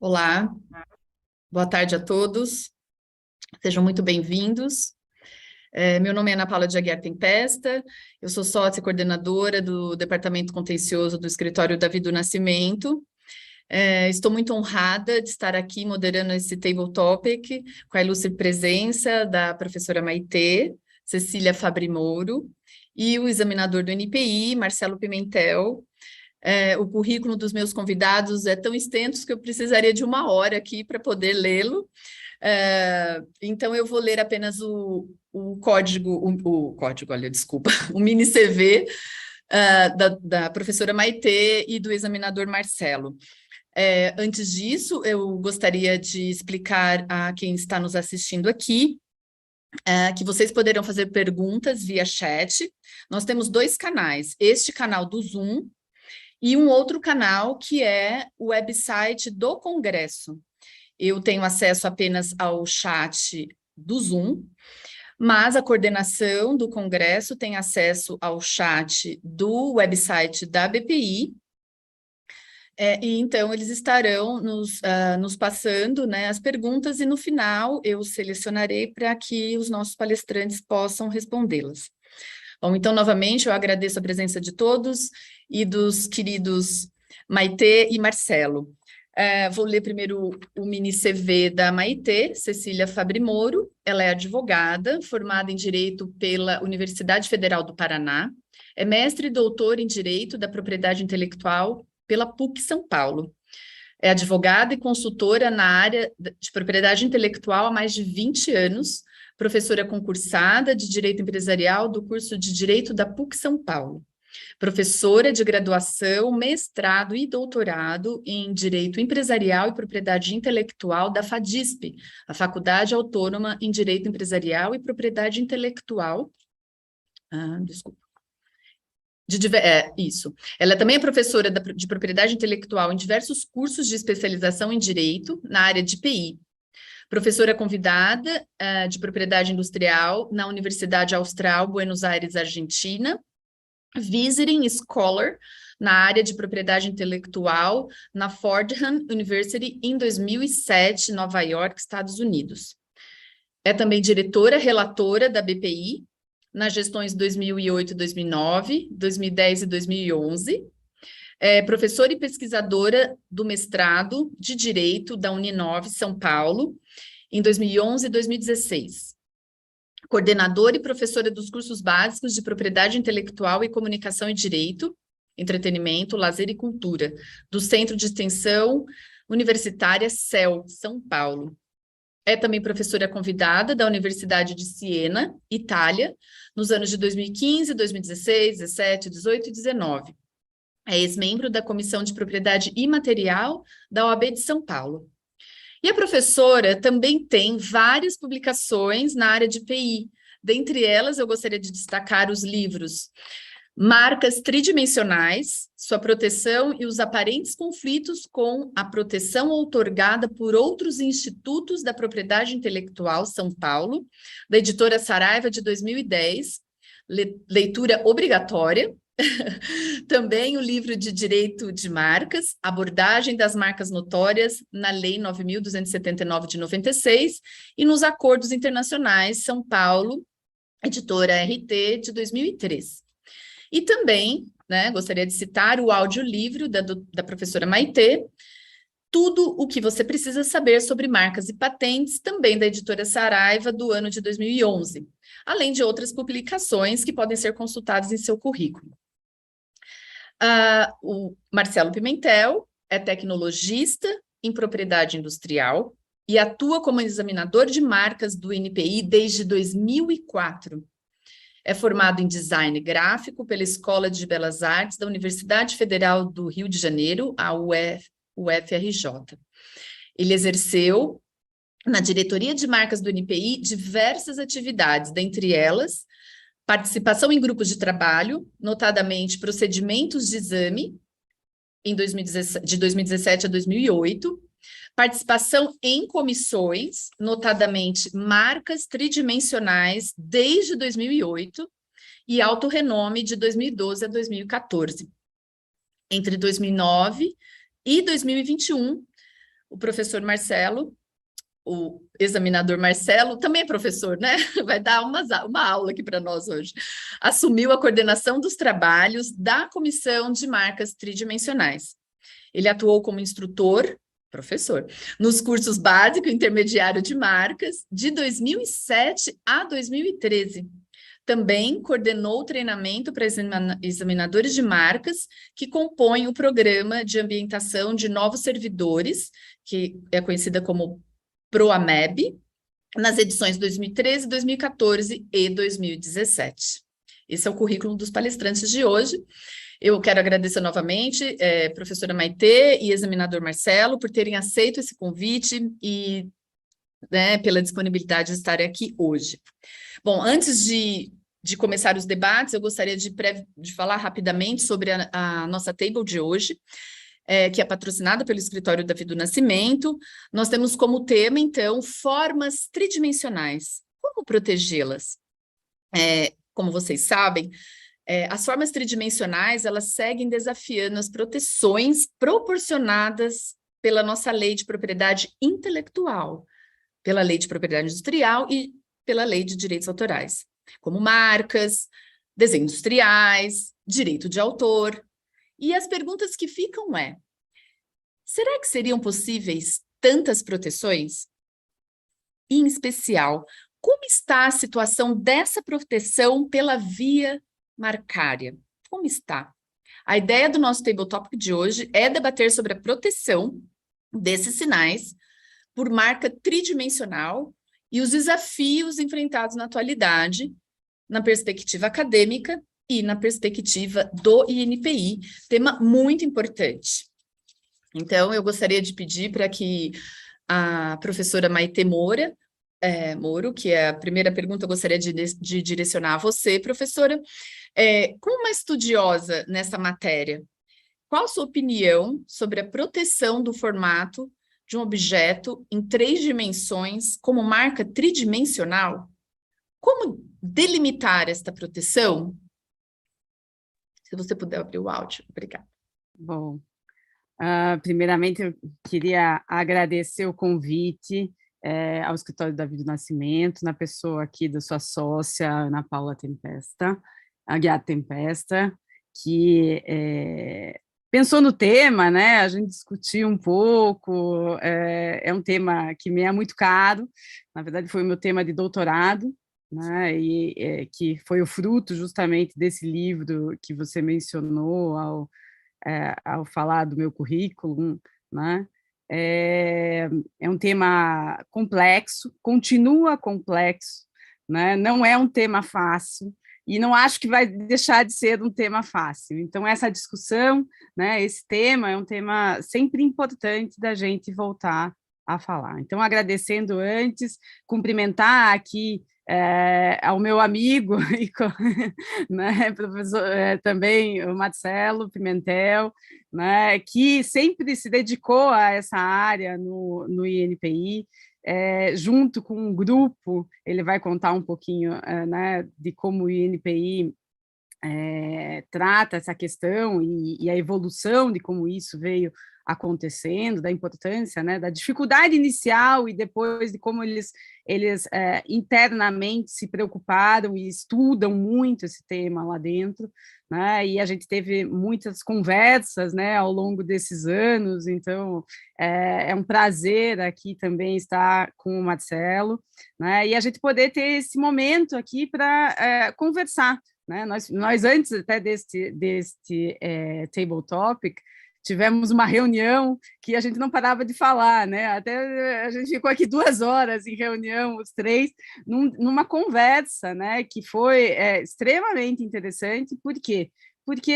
Olá, boa tarde a todos, sejam muito bem-vindos. Meu nome é Ana Paula de Aguiar Tempesta, eu sou sócia e coordenadora do Departamento Contencioso do Escritório Davi do Nascimento. Estou muito honrada de estar aqui moderando esse Table Topic com a ilustre presença da professora Maitê, Cecília Fabri Mouro, e o examinador do NPI, Marcelo Pimentel. O currículo dos meus convidados é tão extenso que eu precisaria de uma hora aqui para poder lê-lo. Então, eu vou ler apenas o código, olha, desculpa, o mini CV da professora Maitê e do examinador Marcelo. Antes disso, eu gostaria de explicar a quem está nos assistindo aqui que vocês poderão fazer perguntas via chat. Nós temos dois canais, este canal do Zoom e um outro canal que é o website do Congresso. Eu tenho acesso apenas ao chat do Zoom, mas a coordenação do Congresso tem acesso ao chat do website da BPI, e então eles estarão nos passando, né, as perguntas, e no final eu selecionarei para que os nossos palestrantes possam respondê-las. Bom, então, novamente, eu agradeço a presença de todos e dos queridos Maitê e Marcelo. Vou ler primeiro o mini CV da Maitê, Cecília Fabri Mouro. Ela é advogada, formada em Direito pela Universidade Federal do Paraná, é mestre e doutora em Direito da Propriedade Intelectual pela PUC São Paulo. É advogada e consultora na área de propriedade intelectual há mais de 20 anos, professora concursada de Direito Empresarial do curso de Direito da PUC São Paulo, professora de graduação, mestrado e doutorado em Direito Empresarial e Propriedade Intelectual da FADISP, a Faculdade Autônoma em Direito Empresarial e Propriedade Intelectual. Desculpa. Isso. Ela também é professora de propriedade intelectual em diversos cursos de especialização em Direito, na área de PI. Professora convidada de propriedade industrial na Universidade Austral, Buenos Aires, Argentina. Visiting Scholar na área de propriedade intelectual na Fordham University em 2007, Nova York, Estados Unidos. É também diretora relatora da BPI nas gestões 2008 e 2009, 2010 e 2011. É professora e pesquisadora do mestrado de Direito da Uninove, São Paulo, em 2011 e 2016. Coordenadora e professora dos cursos básicos de Propriedade Intelectual e Comunicação e Direito, Entretenimento, Lazer e Cultura, do Centro de Extensão Universitária CEL, São Paulo. É também professora convidada da Universidade de Siena, Itália, nos anos de 2015, 2016, 17, 18 e 19. É ex-membro da Comissão de Propriedade Imaterial da OAB de São Paulo. E a professora também tem várias publicações na área de PI. Dentre elas, eu gostaria de destacar os livros Marcas Tridimensionais, Sua Proteção e os Aparentes Conflitos com a Proteção Outorgada por Outros Institutos da Propriedade Intelectual, São Paulo, da editora Saraiva, de 2010, leitura obrigatória. Também o livro de Direito de Marcas, Abordagem das Marcas Notórias na Lei 9.279 de 96 e nos Acordos Internacionais, São Paulo, editora RT, de 2003. E também, né, gostaria de citar o audiolivro da professora Maitê, Tudo o que você precisa saber sobre marcas e patentes, também da editora Saraiva, do ano de 2011, além de outras publicações que podem ser consultadas em seu currículo. O Marcelo Pimentel é tecnologista em propriedade industrial e atua como examinador de marcas do NPI desde 2004. É formado em design gráfico pela Escola de Belas Artes da Universidade Federal do Rio de Janeiro, a UFRJ. Ele exerceu na diretoria de marcas do NPI diversas atividades, dentre elas participação em grupos de trabalho, notadamente procedimentos de exame, de 2017 a 2008, participação em comissões, notadamente marcas tridimensionais, desde 2008, e alto renome de 2012 a 2014. Entre 2009 e 2021, o professor Marcelo, o examinador Marcelo, também é professor, né? Vai dar uma aula aqui para nós hoje. Assumiu a coordenação dos trabalhos da Comissão de Marcas Tridimensionais. Ele atuou como instrutor, professor, nos cursos básico e intermediário de marcas de 2007 a 2013. Também coordenou o treinamento para examinadores de marcas que compõem o programa de ambientação de novos servidores, que é conhecida como ProAMEB, nas edições 2013, 2014 e 2017. Esse é o currículo dos palestrantes de hoje. Eu quero agradecer novamente, professora Maitê e examinador Marcelo, por terem aceito esse convite e pela disponibilidade de estarem aqui hoje. Bom, antes de começar os debates, eu gostaria de falar rapidamente sobre a nossa table de hoje, que é patrocinada pelo Escritório Davi do Nascimento. Nós temos como tema, então, formas tridimensionais. Como protegê-las? Como vocês sabem, as formas tridimensionais, elas seguem desafiando as proteções proporcionadas pela nossa lei de propriedade intelectual, pela lei de propriedade industrial e pela lei de direitos autorais, como marcas, desenhos industriais, direito de autor. E as perguntas que ficam será que seriam possíveis tantas proteções? E, em especial, como está a situação dessa proteção pela via marcária? Como está? A ideia do nosso Table Topic de hoje é debater sobre a proteção desses sinais por marca tridimensional e os desafios enfrentados na atualidade, na perspectiva acadêmica e na perspectiva do INPI, tema muito importante. Então, eu gostaria de pedir para que a professora Maitê Moro, que é a primeira pergunta, eu gostaria de direcionar a você, professora. Como uma estudiosa nessa matéria, qual a sua opinião sobre a proteção do formato de um objeto em 3 dimensões como marca tridimensional? Como delimitar esta proteção? Se você puder abrir o áudio, obrigada. Bom, primeiramente eu queria agradecer o convite ao Escritório Davi do Nascimento, na pessoa aqui da sua sócia, Ana Paula Aguiar Tempesta, que pensou no tema, né? A gente discutiu um pouco, é um tema que me é muito caro, na verdade foi o meu tema de doutorado, né? E que foi o fruto justamente desse livro que você mencionou ao falar do meu currículo, né? É um tema complexo, continua complexo, né? Não é um tema fácil, e não acho que vai deixar de ser um tema fácil. Então, essa discussão, né, esse tema é um tema sempre importante da gente voltar a falar. Então, agradecendo antes, cumprimentar aqui ao meu amigo, né, professor, também o Marcelo Pimentel, né, que sempre se dedicou a essa área no INPI, junto com um grupo. Ele vai contar um pouquinho né, de como o INPI trata essa questão e a evolução de como isso veio acontecendo, da importância, né, da dificuldade inicial e depois de como eles internamente se preocuparam e estudam muito esse tema lá dentro, né, e a gente teve muitas conversas, né, ao longo desses anos. Então é um prazer aqui também estar com o Marcelo, né, e a gente poder ter esse momento aqui para conversar, né. Nós antes até deste Table Topic, tivemos uma reunião que a gente não parava de falar, né? Até a gente ficou aqui 2 horas em reunião, os 3, numa conversa, né? Que foi extremamente interessante. Por quê? Porque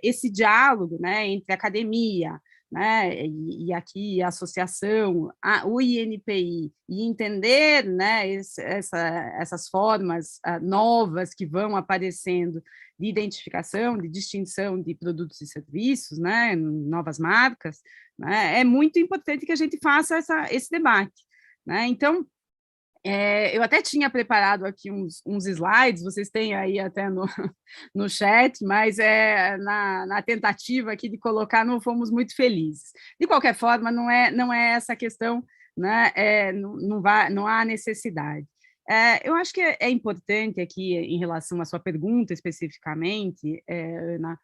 esse diálogo, né, entre a academia, né, e aqui a associação, o INPI, e entender, né, essas formas novas que vão aparecendo de identificação, de distinção de produtos e serviços, né, novas marcas, né, é muito importante que a gente faça esse debate, né? Então, Eu até tinha preparado aqui uns slides, vocês têm aí até no chat, mas na tentativa aqui de colocar, não fomos muito felizes. De qualquer forma, não é essa a questão, né? Não há necessidade. Eu acho que é importante aqui, em relação à sua pergunta especificamente, Ana,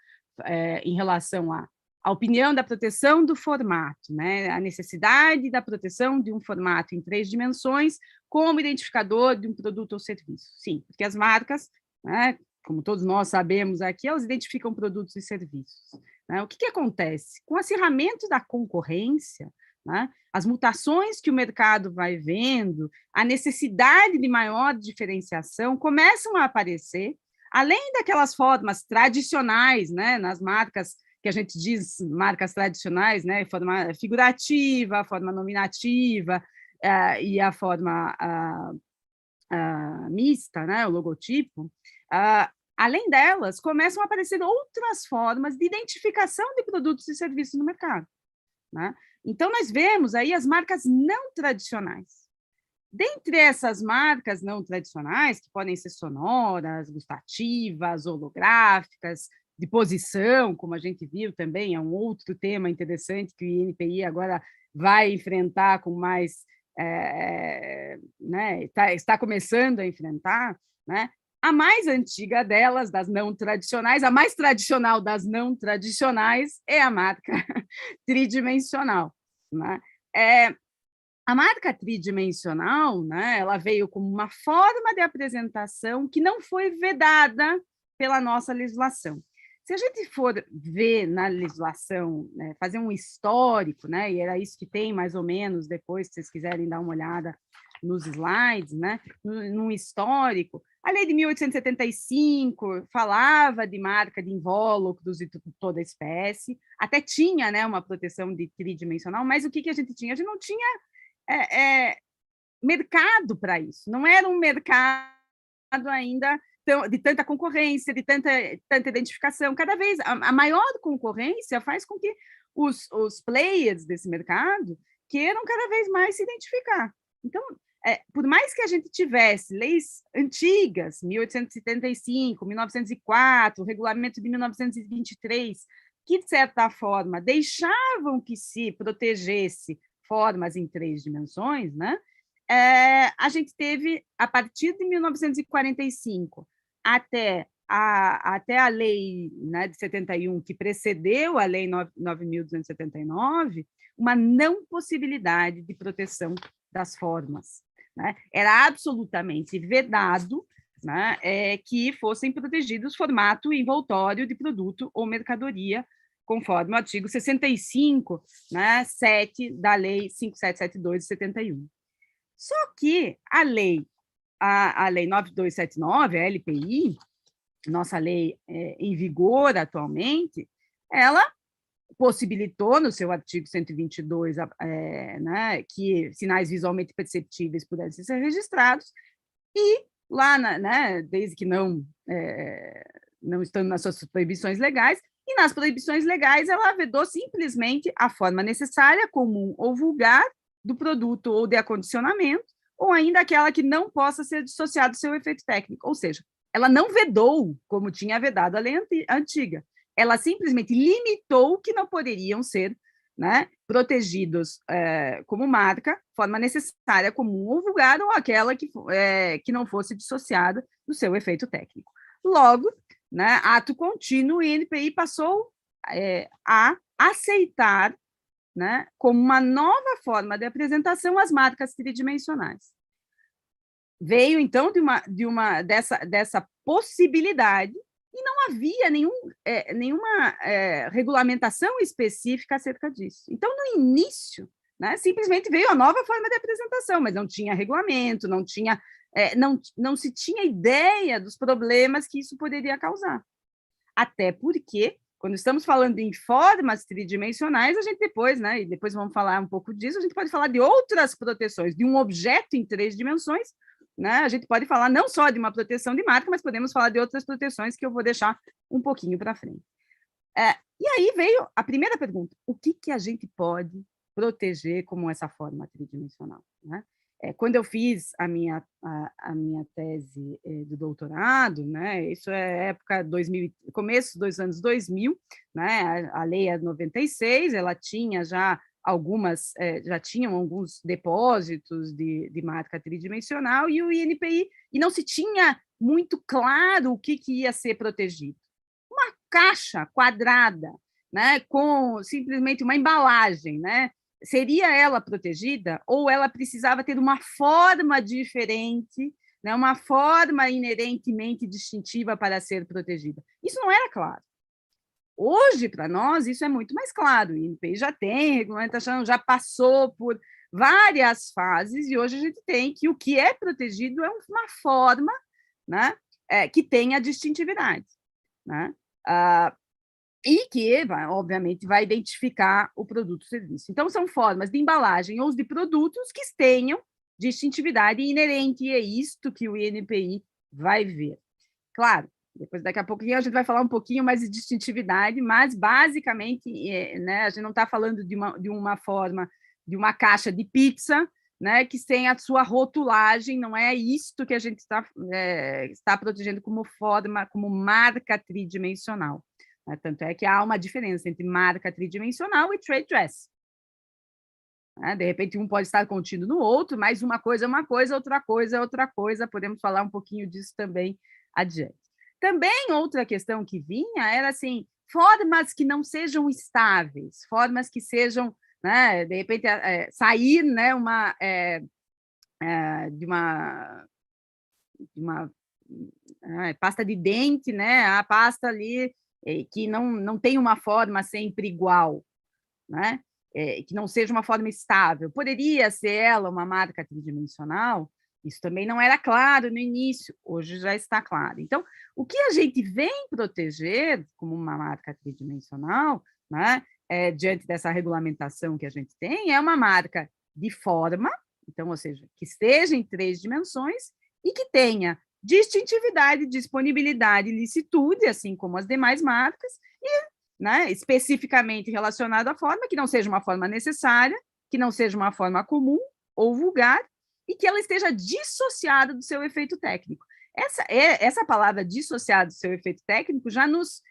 em relação à opinião da proteção do formato, né? A necessidade da proteção de um formato em 3 dimensões como identificador de um produto ou serviço. Sim, porque as marcas, né, como todos nós sabemos aqui, elas identificam produtos e serviços. Né? O que acontece? Com o acirramento da concorrência, né, as mutações que o mercado vai vendo, a necessidade de maior diferenciação começam a aparecer, além daquelas formas tradicionais, né, nas marcas que a gente diz marcas tradicionais, né, forma figurativa, forma nominativa, e a forma mista, né, o logotipo, além delas, começam a aparecer outras formas de identificação de produtos e serviços no mercado. Né? Então, nós vemos aí as marcas não tradicionais. Dentre essas marcas não tradicionais, que podem ser sonoras, gustativas, holográficas, de posição, como a gente viu também, é um outro tema interessante que o INPI agora vai enfrentar com mais, né, está começando a enfrentar, né? A mais antiga delas, das não tradicionais, a mais tradicional das não tradicionais é a marca tridimensional. Né? A marca tridimensional, né, ela veio como uma forma de apresentação que não foi vedada pela nossa legislação. Se a gente for ver na legislação, né, fazer um histórico, né, e era isso que tem mais ou menos depois, se vocês quiserem dar uma olhada nos slides, né, num histórico, a lei de 1875 falava de marca de invólucros e toda espécie, até tinha, né, uma proteção de tridimensional, mas o que a gente tinha? A gente não tinha mercado para isso, não era um mercado ainda de tanta concorrência, de tanta identificação. Cada vez a maior concorrência faz com que os players desse mercado queiram cada vez mais se identificar. Então, por mais que a gente tivesse leis antigas, 1875, 1904, o regulamento de 1923, que, de certa forma, deixavam que se protegesse formas em 3 dimensões, né? A gente teve, a partir de 1945, até a lei, né, de 71, que precedeu a lei 9.279, uma não possibilidade de proteção das formas. Né? Era absolutamente vedado, né, que fossem protegidos formato envoltório de produto ou mercadoria, conforme o artigo 65, né, 7 da Lei 5772 de 71. Só que a lei 9279, a LPI, nossa lei em vigor atualmente, ela possibilitou, no seu artigo 122, né, que sinais visualmente perceptíveis pudessem ser registrados, e lá, né, desde que não estando nas suas proibições legais, e nas proibições legais ela vedou simplesmente a forma necessária, comum ou vulgar do produto ou de acondicionamento, ou ainda aquela que não possa ser dissociada do seu efeito técnico. Ou seja, ela não vedou, como tinha vedado a lei antiga, ela simplesmente limitou que não poderiam ser, né, protegidos como marca, forma necessária, comum ou vulgar, ou aquela que não fosse dissociada do seu efeito técnico. Logo, né, ato contínuo, o INPI passou a aceitar, né, como uma nova forma de apresentação as marcas tridimensionais. Veio, então, dessa possibilidade, e não havia nenhuma regulamentação específica acerca disso. Então, no início, né, simplesmente veio a nova forma de apresentação, mas não tinha regulamento, não se tinha ideia dos problemas que isso poderia causar. Até porque, quando estamos falando em formas tridimensionais, a gente depois, né, e depois vamos falar um pouco disso, a gente pode falar de outras proteções, de um objeto em 3 dimensões, né? A gente pode falar não só de uma proteção de marca, mas podemos falar de outras proteções que eu vou deixar um pouquinho para frente. E aí veio a primeira pergunta: o que a gente pode proteger como essa forma tridimensional? Né? Quando eu fiz a minha tese do doutorado, né, isso é época 2000, começo dos anos 2000, né, a lei é 96, ela tinha já já tinham alguns depósitos de marca tridimensional, e o INPI, e não se tinha muito claro o que ia ser protegido. Uma caixa quadrada, né, com simplesmente uma embalagem, né? Seria ela protegida ou ela precisava ter uma forma diferente, né, uma forma inerentemente distintiva para ser protegida? Isso não era claro. Hoje, para nós, isso é muito mais claro. O INPI já tem regulamentação, já passou por várias fases, e hoje a gente tem que o que é protegido é uma forma, né, que tenha distintividade, né? E que, obviamente, vai identificar o produto ou serviço. Então, são formas de embalagem ou de produtos que tenham distintividade inerente, e é isto que o INPI vai ver. Claro, depois, daqui a pouquinho, a gente vai falar um pouquinho mais de distintividade, mas, basicamente, né, a gente não está falando de uma forma, de uma caixa de pizza, né, que tem a sua rotulagem, não é isto que a gente está protegendo como forma, como marca tridimensional. Tanto é que há uma diferença entre marca tridimensional e trade dress. De repente, um pode estar contido no outro, mas uma coisa é uma coisa, outra coisa é outra coisa. Podemos falar um pouquinho disso também adiante. Também, outra questão que vinha era, assim, formas que não sejam estáveis, formas que sejam, né, de repente, sair, né, de uma pasta de dente, né, a pasta ali que não tem uma forma sempre igual, né, que não seja uma forma estável. Poderia ser ela uma marca tridimensional? Isso também não era claro no início, hoje já está claro. Então, o que a gente vem proteger como uma marca tridimensional, né, diante dessa regulamentação que a gente tem, é uma marca de forma, então, ou seja, que esteja em 3 dimensões e que tenha distintividade, disponibilidade e licitude, assim como as demais marcas, e, né, especificamente relacionado à forma, que não seja uma forma necessária, que não seja uma forma comum ou vulgar, e que ela esteja dissociada do seu efeito técnico. Essa palavra dissociada do seu efeito técnico já nos,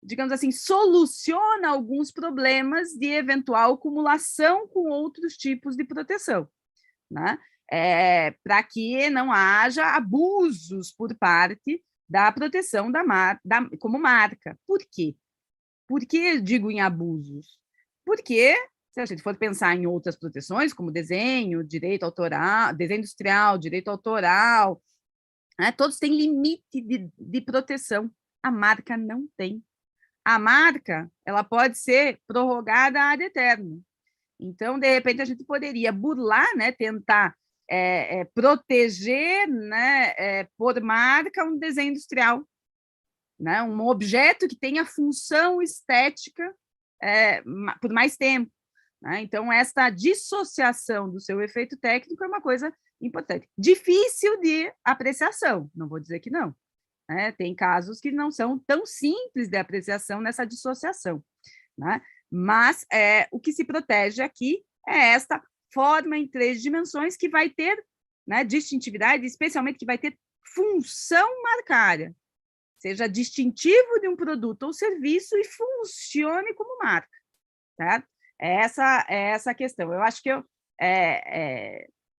digamos assim, soluciona alguns problemas de eventual acumulação com outros tipos de proteção, né? Para que não haja abusos por parte da proteção como marca. Por quê? Por que digo em abusos? Porque, se a gente for pensar em outras proteções, como desenho, direito autoral, desenho industrial, direito autoral, né, todos têm limite de proteção. A marca não tem. A marca, ela pode ser prorrogada ad eternum. Então, de repente, a gente poderia burlar, né, tentar proteger, né, por marca um desenho industrial, né, um objeto que tenha função estética por mais tempo, né? Então, essa dissociação do seu efeito técnico é uma coisa importante. Difícil de apreciação, não vou dizer que não, né? Tem casos que não são tão simples de apreciação nessa dissociação, né? Mas o que se protege aqui é esta forma em 3 dimensões que vai ter, né, distintividade, especialmente que vai ter função marcária, seja distintivo de um produto ou serviço e funcione como marca, certo? Essa é essa questão. Eu acho que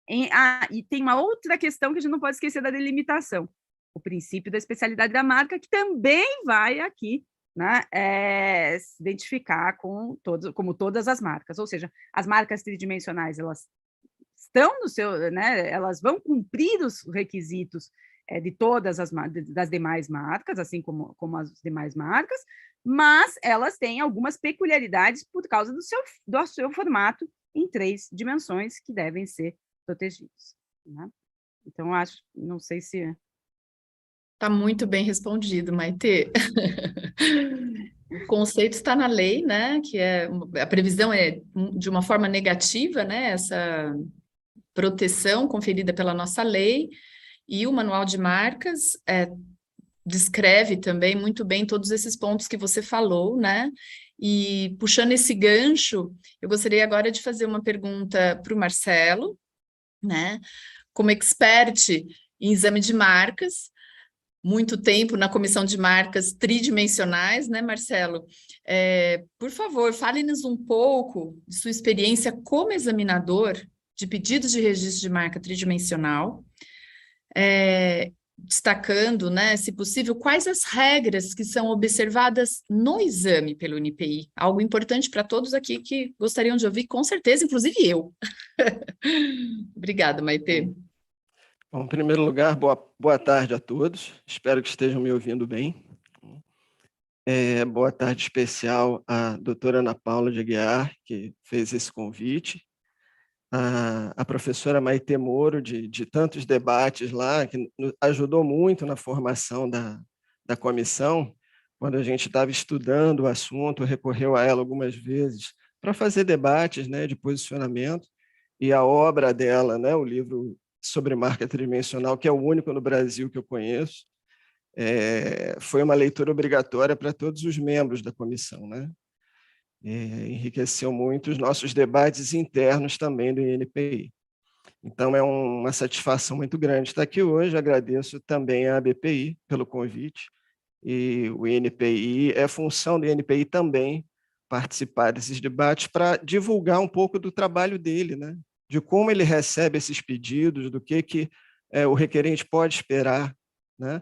e tem uma outra questão que a gente não pode esquecer da delimitação, o princípio da especialidade da marca, que também vai aqui, né, se identificar como todas as marcas, ou seja, as marcas tridimensionais, elas estão no seu, né, elas vão cumprir os requisitos de todas das demais marcas, assim como as demais marcas, mas elas têm algumas peculiaridades por causa do seu formato em 3 dimensões que devem ser protegidos, né? Então, não sei se... Está muito bem respondido, Maitê. O conceito está na lei, né? Que a previsão é de uma forma negativa, né? Essa proteção conferida pela nossa lei, e o Manual de Marcas descreve também muito bem todos esses pontos que você falou, né? E puxando esse gancho, eu gostaria agora de fazer uma pergunta para o Marcelo, né? Como expert em exame de marcas, muito tempo na comissão de marcas tridimensionais, né, Marcelo? Por favor, fale-nos um pouco de sua experiência como examinador de pedidos de registro de marca tridimensional, destacando, né, se possível, quais as regras que são observadas no exame pelo NPI. Algo importante para todos aqui que gostariam de ouvir, com certeza, inclusive eu. Obrigada, Maitê. Bom, em primeiro lugar, boa tarde a todos. Espero que estejam me ouvindo bem. Boa tarde especial à doutora Ana Paula de Aguiar, que fez esse convite, a professora Maitê Moro, de tantos debates lá, que ajudou muito na formação da comissão. Quando a gente estava estudando o assunto, recorreu a ela algumas vezes para fazer debates, né, de posicionamento, e a obra dela, né, o livro sobre marca tridimensional, que é o único no Brasil que eu conheço, foi uma leitura obrigatória para todos os membros da comissão, né? Enriqueceu muito os nossos debates internos também do INPI. Então, é uma satisfação muito grande estar aqui hoje. Agradeço também à ABPI pelo convite, e o INPI, é função do INPI também participar desses debates para divulgar um pouco do trabalho dele, né? De como ele recebe esses pedidos, do que o requerente pode esperar, né?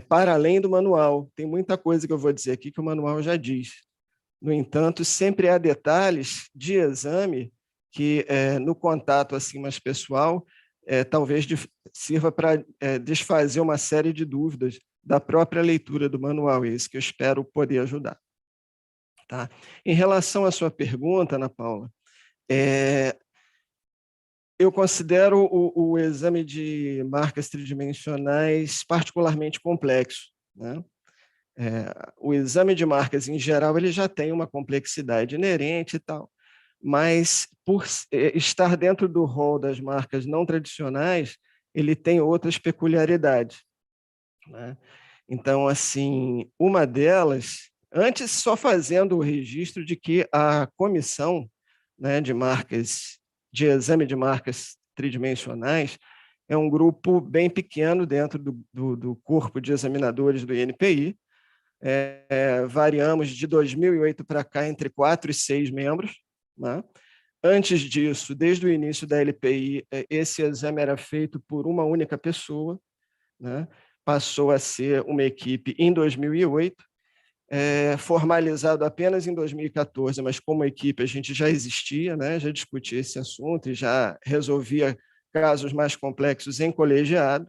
Para além do manual. Tem muita coisa que eu vou dizer aqui que o manual já diz. No entanto, sempre há detalhes de exame que, no contato assim mais pessoal, talvez sirva para desfazer uma série de dúvidas da própria leitura do manual. É isso que eu espero poder ajudar. Tá? Em relação à sua pergunta, Ana Paula, eu considero o exame de marcas tridimensionais particularmente complexo, né? O exame de marcas, em geral, ele já tem uma complexidade inerente e tal, mas por estar dentro do rol das marcas não tradicionais, ele tem outras peculiaridades, né? Então, assim, uma delas, antes só fazendo o registro de que a comissão, né, de marcas, de exame de marcas tridimensionais, é um grupo bem pequeno dentro do corpo de examinadores do INPI. Variamos de 2008 para cá entre 4 e 6 membros, né? Antes disso, desde o início da LPI, esse exame era feito por uma única pessoa, né? Passou a ser uma equipe em 2008, formalizado apenas em 2014, mas como equipe a gente já existia, né? Já discutia esse assunto e já resolvia casos mais complexos em colegiado.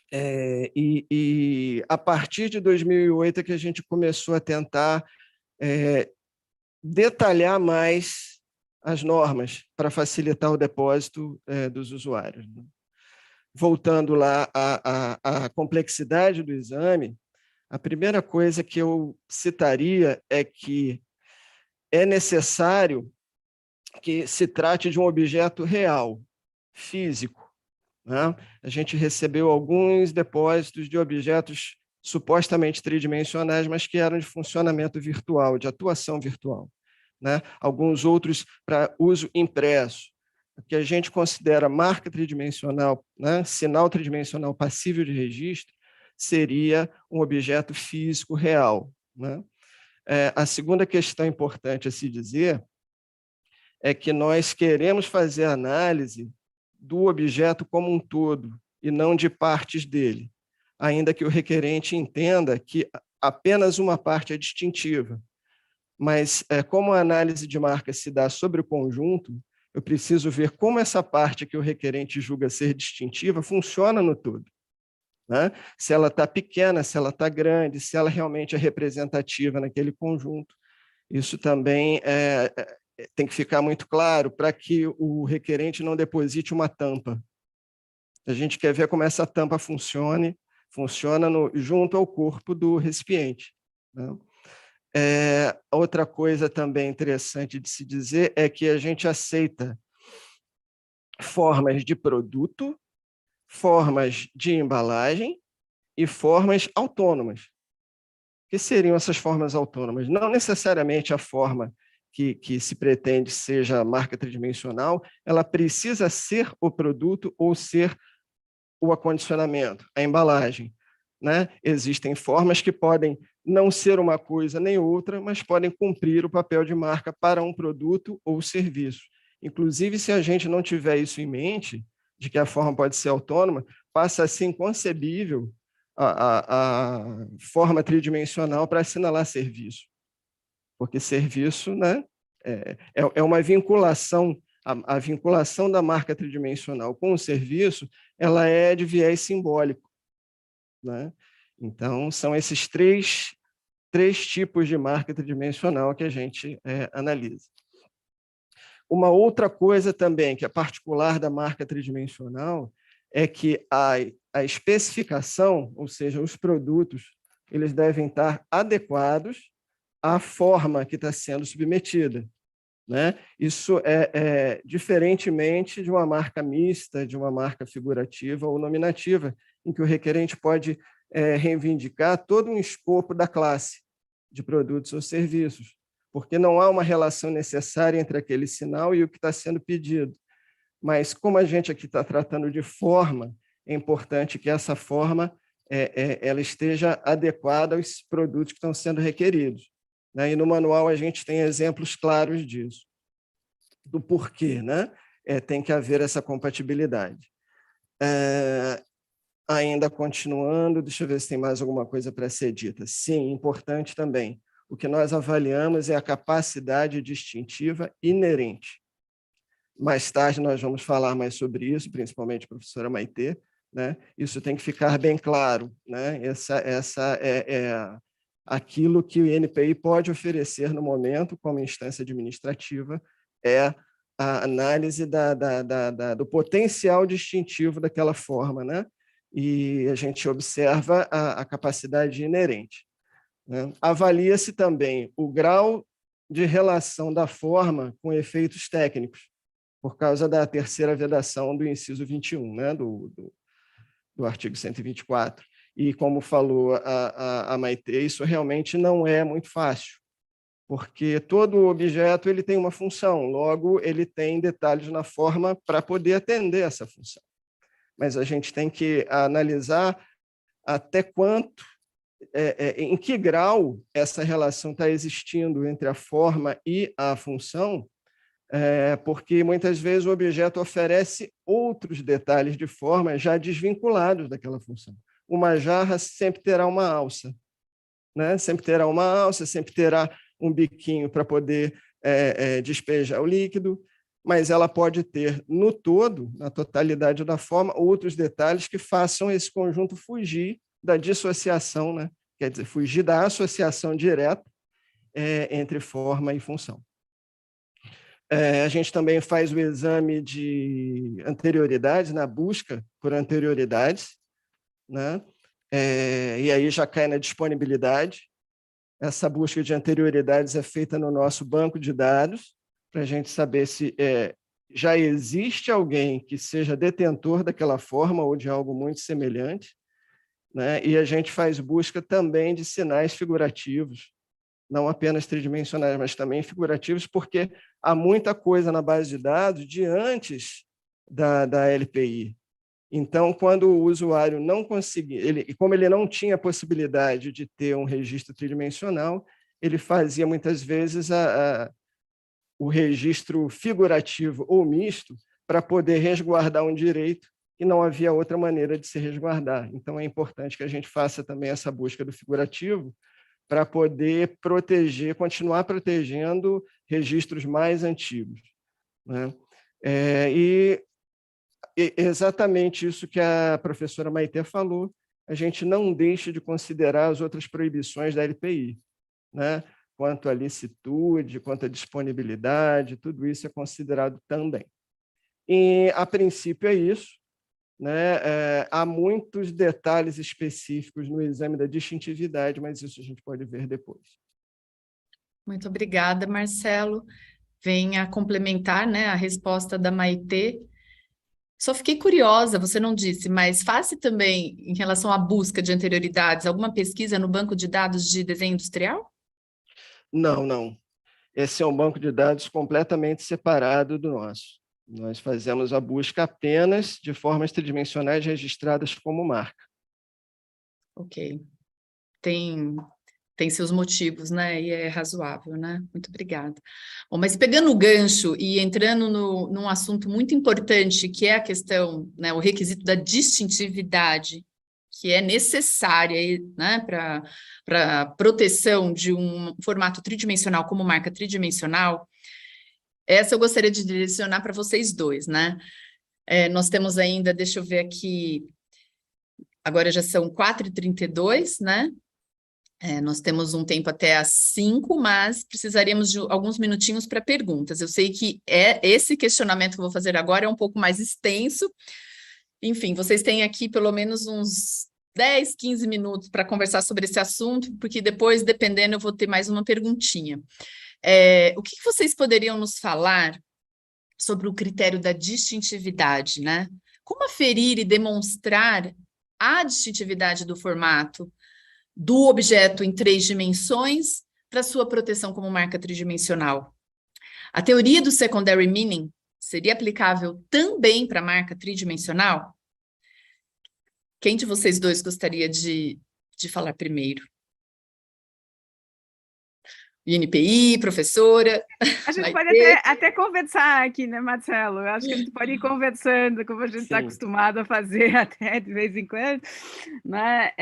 E a partir de 2008 é que a gente começou a tentar detalhar mais as normas para facilitar o depósito dos usuários. Voltando lá à complexidade do exame, a primeira coisa que eu citaria é que é necessário que se trate de um objeto real, físico, né? A gente recebeu alguns depósitos de objetos supostamente tridimensionais, mas que eram de funcionamento virtual, de atuação virtual, né? Alguns outros para uso impresso. O que a gente considera marca tridimensional, né? Sinal tridimensional passível de registro, seria um objeto físico real, né? A segunda questão importante a se dizer é que nós queremos fazer análise do objeto como um todo e não de partes dele, ainda que o requerente entenda que apenas uma parte é distintiva. Mas, como a análise de marca se dá sobre o conjunto, eu preciso ver como essa parte que o requerente julga ser distintiva funciona no todo, né? Se ela está pequena, se ela está grande, se ela realmente é representativa naquele conjunto. Isso também tem que ficar muito claro para que o requerente não deposite uma tampa. A gente quer ver como essa tampa funciona junto ao corpo do recipiente, né? Outra coisa também interessante de se dizer é que a gente aceita formas de produto, formas de embalagem e formas autônomas. O que seriam essas formas autônomas? Não necessariamente a forma que se pretende seja a marca tridimensional, ela precisa ser o produto ou ser o acondicionamento, a embalagem, né? Existem formas que podem não ser uma coisa nem outra, mas podem cumprir o papel de marca para um produto ou serviço. Inclusive, se a gente não tiver isso em mente, de que a forma pode ser autônoma, passa a ser inconcebível a forma tridimensional para assinalar serviço. Porque serviço, né, é uma vinculação, a vinculação da marca tridimensional com o serviço, ela é de viés simbólico, né? Então, são esses três tipos de marca tridimensional que a gente analisa. Uma outra coisa também que é particular da marca tridimensional é que a especificação, ou seja, os produtos, eles devem estar adequados à forma que está sendo submetida, né? Isso é diferentemente de uma marca mista, de uma marca figurativa ou nominativa, em que o requerente pode reivindicar todo um escopo da classe de produtos ou serviços, porque não há uma relação necessária entre aquele sinal e o que está sendo pedido. Mas, como a gente aqui está tratando de forma, é importante que essa forma ela esteja adequada aos produtos que estão sendo requeridos, né? E no manual a gente tem exemplos claros disso, do porquê, né? Tem que haver essa compatibilidade. Ainda continuando, deixa eu ver se tem mais alguma coisa para ser dita. Sim, importante também. O que nós avaliamos é a capacidade distintiva inerente. Mais tarde nós vamos falar mais sobre isso, principalmente a professora Maitê, né? Isso tem que ficar bem claro, né? Essa é aquilo que o INPI pode oferecer no momento, como instância administrativa, é a análise do potencial distintivo daquela forma, né? E a gente observa a capacidade inerente, né? Avalia-se também o grau de relação da forma com efeitos técnicos, por causa da terceira vedação do inciso 21, né? do artigo 124. E, como falou a Maitê, isso realmente não é muito fácil, porque todo objeto ele tem uma função, logo ele tem detalhes na forma para poder atender essa função. Mas a gente tem que analisar até quanto, em que grau essa relação está existindo entre a forma e a função, porque muitas vezes o objeto oferece outros detalhes de forma já desvinculados daquela função. Uma jarra sempre terá uma alça, né? Sempre terá uma alça, sempre terá um biquinho para poder despejar o líquido, mas ela pode ter, no todo, na totalidade da forma, outros detalhes que façam esse conjunto fugir da dissociação, né? Quer dizer, fugir da associação direta entre forma e função. A gente também faz o exame de anterioridades, na busca por anterioridades, né? E aí já cai na disponibilidade. Essa busca de anterioridades é feita no nosso banco de dados, para a gente saber se já existe alguém que seja detentor daquela forma ou de algo muito semelhante, né? E a gente faz busca também de sinais figurativos, não apenas tridimensionais, mas também figurativos, porque há muita coisa na base de dados de antes da LPI. Então, quando o usuário não conseguia, como ele não tinha a possibilidade de ter um registro tridimensional, ele fazia muitas vezes o registro figurativo ou misto para poder resguardar um direito e não havia outra maneira de se resguardar. Então, é importante que a gente faça também essa busca do figurativo para poder proteger, continuar protegendo registros mais antigos, né? E exatamente isso que a professora Maitê falou, a gente não deixa de considerar as outras proibições da LPI, né? Quanto à licitude, quanto à disponibilidade, tudo isso é considerado também. E, a princípio, é isso, né? Há muitos detalhes específicos no exame da distintividade, mas isso a gente pode ver depois. Muito obrigada, Marcelo. Venha complementar, né, a resposta da Maitê. Só fiquei curiosa, você não disse, mas faça também, em relação à busca de anterioridades, alguma pesquisa no banco de dados de desenho industrial? Não, não. esse é um banco de dados completamente separado do nosso. Nós fazemos a busca apenas de formas tridimensionais registradas como marca. Ok. Tem seus motivos, né? E é razoável, né? Muito obrigada. Bom, mas pegando o gancho e entrando num assunto muito importante, que é a questão, né, o requisito da distintividade, que é necessária, né, para proteção de um formato tridimensional como marca tridimensional, essa eu gostaria de direcionar para vocês dois, né? Nós temos ainda, deixa eu ver aqui, agora já são 4h32, né? Nós temos um tempo até às 5, mas precisaríamos de alguns minutinhos para perguntas. Eu sei que esse questionamento que eu vou fazer agora é um pouco mais extenso. Enfim, vocês têm aqui pelo menos uns 10, 15 minutos para conversar sobre esse assunto, porque depois, dependendo, eu vou ter mais uma perguntinha. O que vocês poderiam nos falar sobre o critério da distintividade, né? Como aferir e demonstrar a distintividade do formato do objeto em 3 dimensões para sua proteção como marca tridimensional? A teoria do secondary meaning seria aplicável também para a marca tridimensional? Quem de vocês dois gostaria de falar primeiro? INPI, professora? A gente pode até conversar aqui, né, Marcelo? Eu acho que a gente pode ir conversando, como a gente está acostumado a fazer até de vez em quando, né?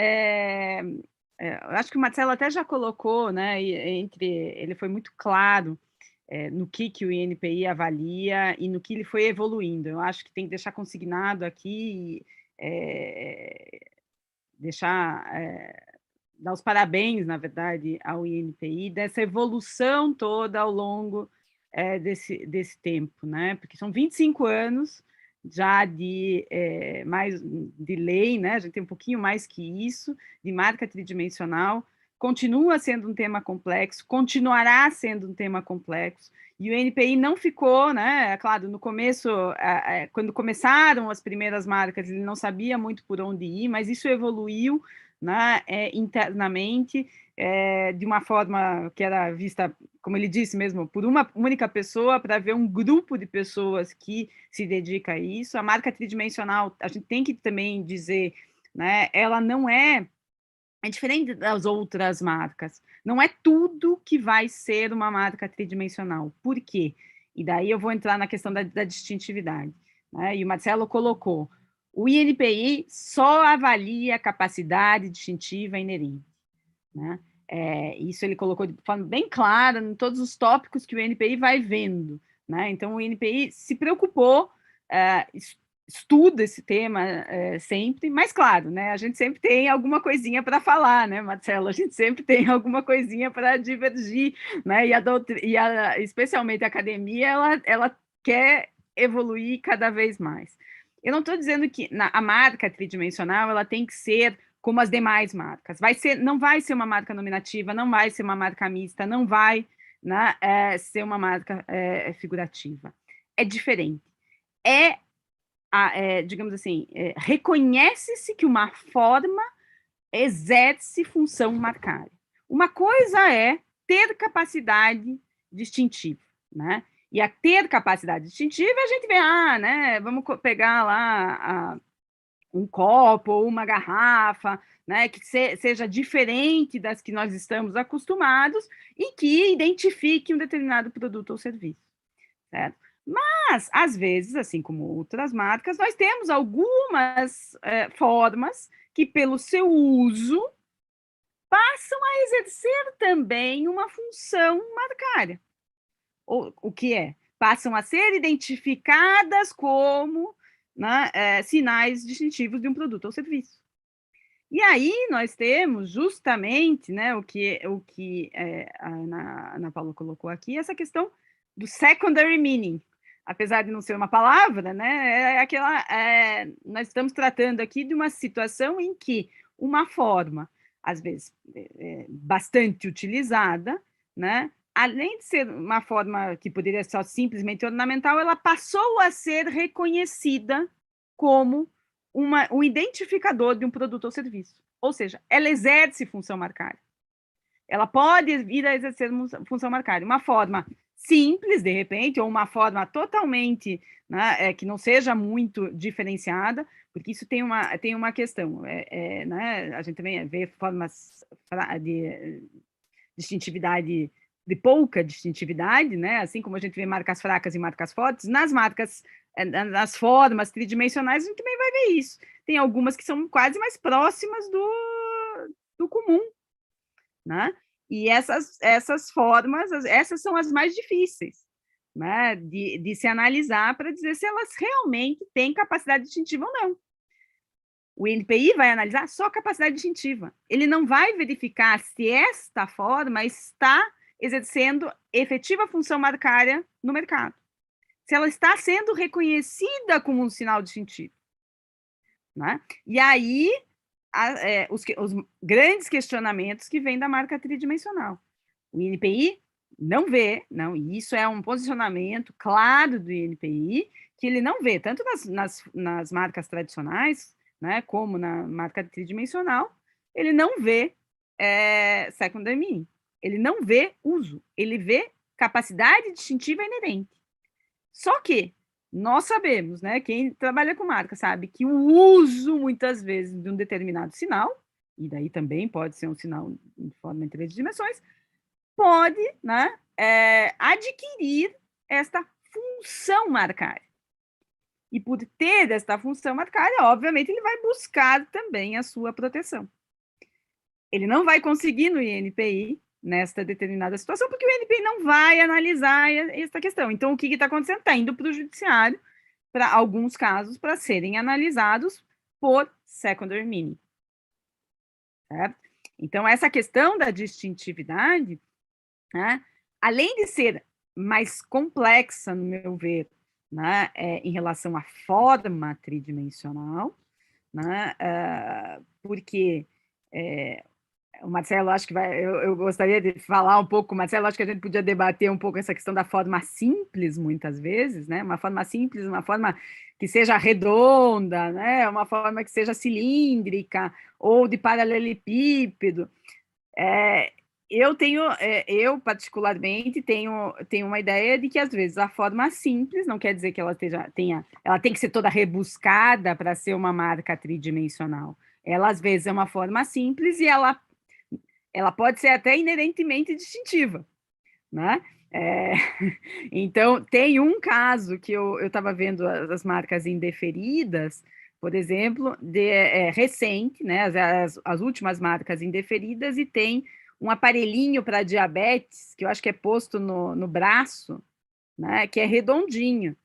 Eu acho que o Marcelo até já colocou, né? Ele foi muito claro no que o INPI avalia e no que ele foi evoluindo. Eu acho que tem que deixar consignado aqui, dar os parabéns, na verdade, ao INPI, dessa evolução toda ao longo desse tempo, né? Porque são 25 anos já de lei, né? A gente tem um pouquinho mais que isso, de marca tridimensional, continua sendo um tema complexo, continuará sendo um tema complexo, e o INPI não ficou, né? Claro, no começo, quando começaram as primeiras marcas, ele não sabia muito por onde ir, mas isso evoluiu, né, internamente, de uma forma que era vista, como ele disse mesmo, por uma única pessoa, para ver um grupo de pessoas que se dedica a isso. A marca tridimensional, a gente tem que também dizer, né, ela não é diferente das outras marcas. Não é tudo que vai ser uma marca tridimensional. Por quê? E daí eu vou entrar na questão da distintividade, né? E o Marcelo colocou, o INPI só avalia a capacidade distintiva inerente, né? Isso ele colocou de forma bem clara em todos os tópicos que o INPI vai vendo, né? Então, o INPI se preocupou, estuda esse tema sempre, mas claro, né, a gente sempre tem alguma coisinha para falar, né, Marcelo? A gente sempre tem alguma coisinha para divergir, né? Especialmente a academia, ela quer evoluir cada vez mais. Eu não estou dizendo que a marca tridimensional ela tem que ser como as demais marcas. Não vai ser uma marca nominativa, não vai ser uma marca mista, não vai, né, ser uma marca figurativa. É diferente. Digamos assim, reconhece-se que uma forma exerce função marcária. Uma coisa é ter capacidade distintiva, né? E a ter capacidade distintiva, a gente vê, né? Vamos pegar lá um copo ou uma garrafa, né? Que seja diferente das que nós estamos acostumados e que identifique um determinado produto ou serviço, certo? Mas, às vezes, assim como outras marcas, nós temos algumas formas que, pelo seu uso, passam a exercer também uma função marcária. O que é? Passam a ser identificadas como, né, sinais distintivos de um produto ou serviço. E aí nós temos justamente, né, o que a Ana Paula colocou aqui, essa questão do secondary meaning. Apesar de não ser uma palavra, né, nós estamos tratando aqui de uma situação em que uma forma, às vezes, bastante utilizada, né, além de ser uma forma que poderia ser simplesmente ornamental, ela passou a ser reconhecida como um identificador de um produto ou serviço. Ou seja, ela exerce função marcária. ela pode vir a exercer função marcária. Uma forma simples, de repente, ou uma forma totalmente, né, que não seja muito diferenciada, porque isso tem uma questão. Né, a gente também vê formas de distintividade, de pouca distintividade, né, assim como a gente vê marcas fracas e marcas fortes, nas formas tridimensionais, a gente também vai ver isso. Tem algumas que são quase mais próximas do comum, né? E essas formas, essas são as mais difíceis, né, de se analisar para dizer se elas realmente têm capacidade distintiva ou não. O INPI vai analisar só capacidade distintiva. Ele não vai verificar se esta forma está exercendo efetiva função marcária no mercado. Se ela está sendo reconhecida como um sinal distintivo, né? E aí, os grandes questionamentos que vêm da marca tridimensional. O INPI não vê, não, e isso é um posicionamento claro do INPI, que ele não vê, tanto nas marcas tradicionais, né, como na marca tridimensional, ele não vê secondary meaning, ele não vê uso, ele vê capacidade distintiva inerente. Só que nós sabemos, né, quem trabalha com marca sabe que o uso, muitas vezes, de um determinado sinal, e daí também pode ser um sinal de forma em 3 dimensões, pode, né, adquirir esta função marcária. E por ter esta função marcária, obviamente, ele vai buscar também a sua proteção. Ele não vai conseguir no INPI, nesta determinada situação, porque o INPI não vai analisar esta questão. Então, o que está acontecendo? Está indo para o judiciário, para alguns casos, para serem analisados por secondary meaning. Certo? Então, essa questão da distintividade, né, além de ser mais complexa, no meu ver, né, em relação à forma tridimensional, né, porque o Marcelo, acho que eu gostaria de falar um pouco, Marcelo, acho que a gente podia debater um pouco essa questão da forma simples, muitas vezes, né, uma forma simples, uma forma que seja redonda, né, uma forma que seja cilíndrica, ou de paralelepípedo. Eu particularmente tenho uma ideia de que às vezes a forma simples não quer dizer que ela tem que ser toda rebuscada para ser uma marca tridimensional. Ela às vezes é uma forma simples e ela pode ser até inerentemente distintiva, né? Então tem um caso que eu estava vendo as marcas indeferidas, por exemplo, recente, né? As últimas marcas indeferidas, e tem um aparelhinho para diabetes, que eu acho que é posto no braço, né, que é redondinho.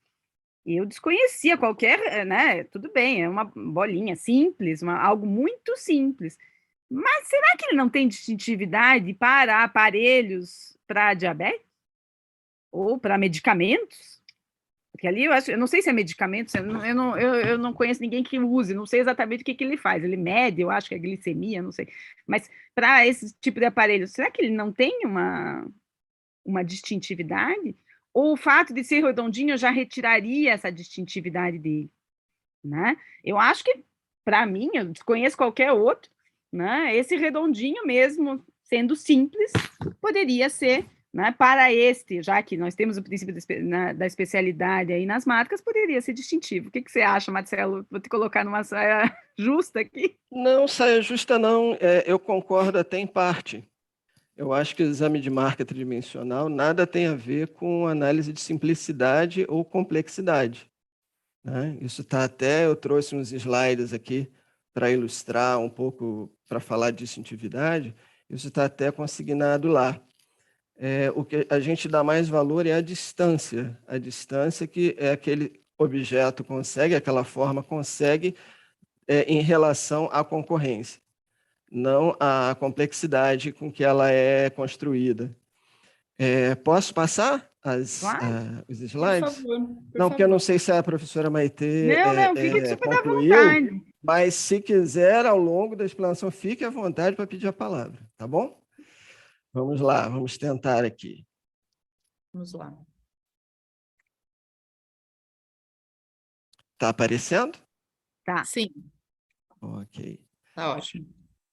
E eu desconhecia qualquer, né, tudo bem, é uma bolinha simples, algo muito simples. Mas será que ele não tem distintividade para aparelhos para diabetes? Ou para medicamentos? Porque ali eu não sei se é medicamento, eu não conheço ninguém que use, não sei exatamente o que ele faz. Ele mede, eu acho que é glicemia, não sei. Mas para esse tipo de aparelho, será que ele não tem uma distintividade? Ou o fato de ser redondinho já retiraria essa distintividade dele? Né? Eu acho que, para mim, eu desconheço qualquer outro, né? Esse redondinho mesmo, sendo simples, poderia ser, né, para já que nós temos o princípio da especialidade aí nas marcas, poderia ser distintivo. O que você acha, Marcelo? Vou te colocar numa saia justa aqui. Não, saia justa não, eu concordo até em parte. Eu acho que o exame de marca tridimensional nada tem a ver com análise de simplicidade ou complexidade, né? Isso está até, eu trouxe uns slides aqui para ilustrar um pouco, para falar de distintividade, isso está até consignado lá. O que a gente dá mais valor é a distância que aquele objeto consegue, aquela forma consegue em relação à concorrência, não à complexidade com que ela é construída. Posso passar Claro. os slides? Por favor. Não, porque eu não sei se a professora Maitê Não, fique super à concluiu, vontade. mas se quiser, ao longo da explanação, fique à vontade para pedir a palavra, tá bom? Vamos lá, vamos tentar aqui. Vamos lá. Está aparecendo? Tá. Sim, Ok. tá ótimo.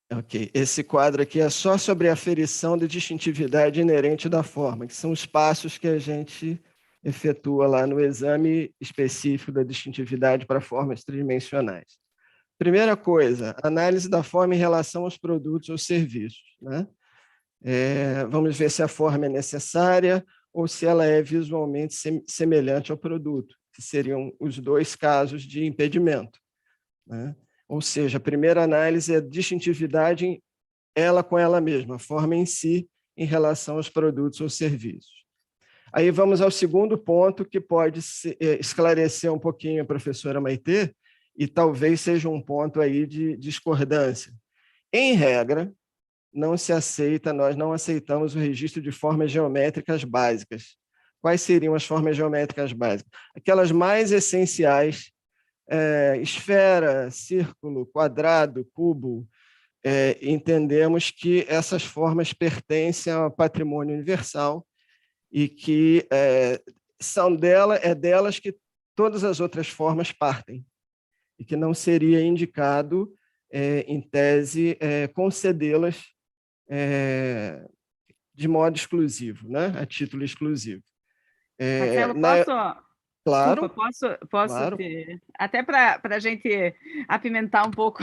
Ok, esse quadro aqui é só sobre a aferição de distintividade inerente da forma, que são os passos que a gente efetua lá no exame específico da distintividade para formas tridimensionais. Primeira coisa, análise da forma em relação aos produtos ou serviços, né? Vamos ver se a forma é necessária ou se ela é visualmente semelhante ao produto, que seriam os dois casos de impedimento, né? Ou seja, a primeira análise é a distintividade ela com ela mesma, a forma em si em relação aos produtos ou serviços. Aí vamos ao segundo ponto, que pode esclarecer um pouquinho a professora Maitê, e talvez seja um ponto aí de discordância. Em regra, nós não aceitamos o registro de formas geométricas básicas. Quais seriam as formas geométricas básicas? Aquelas mais essenciais, esfera, círculo, quadrado, cubo. Entendemos que essas formas pertencem ao patrimônio universal e que delas que todas as outras formas partem, e que não seria indicado, em tese, concedê-las de modo exclusivo, né? A título exclusivo. Marcelo, Claro, posso claro, ter, até para a gente apimentar um pouco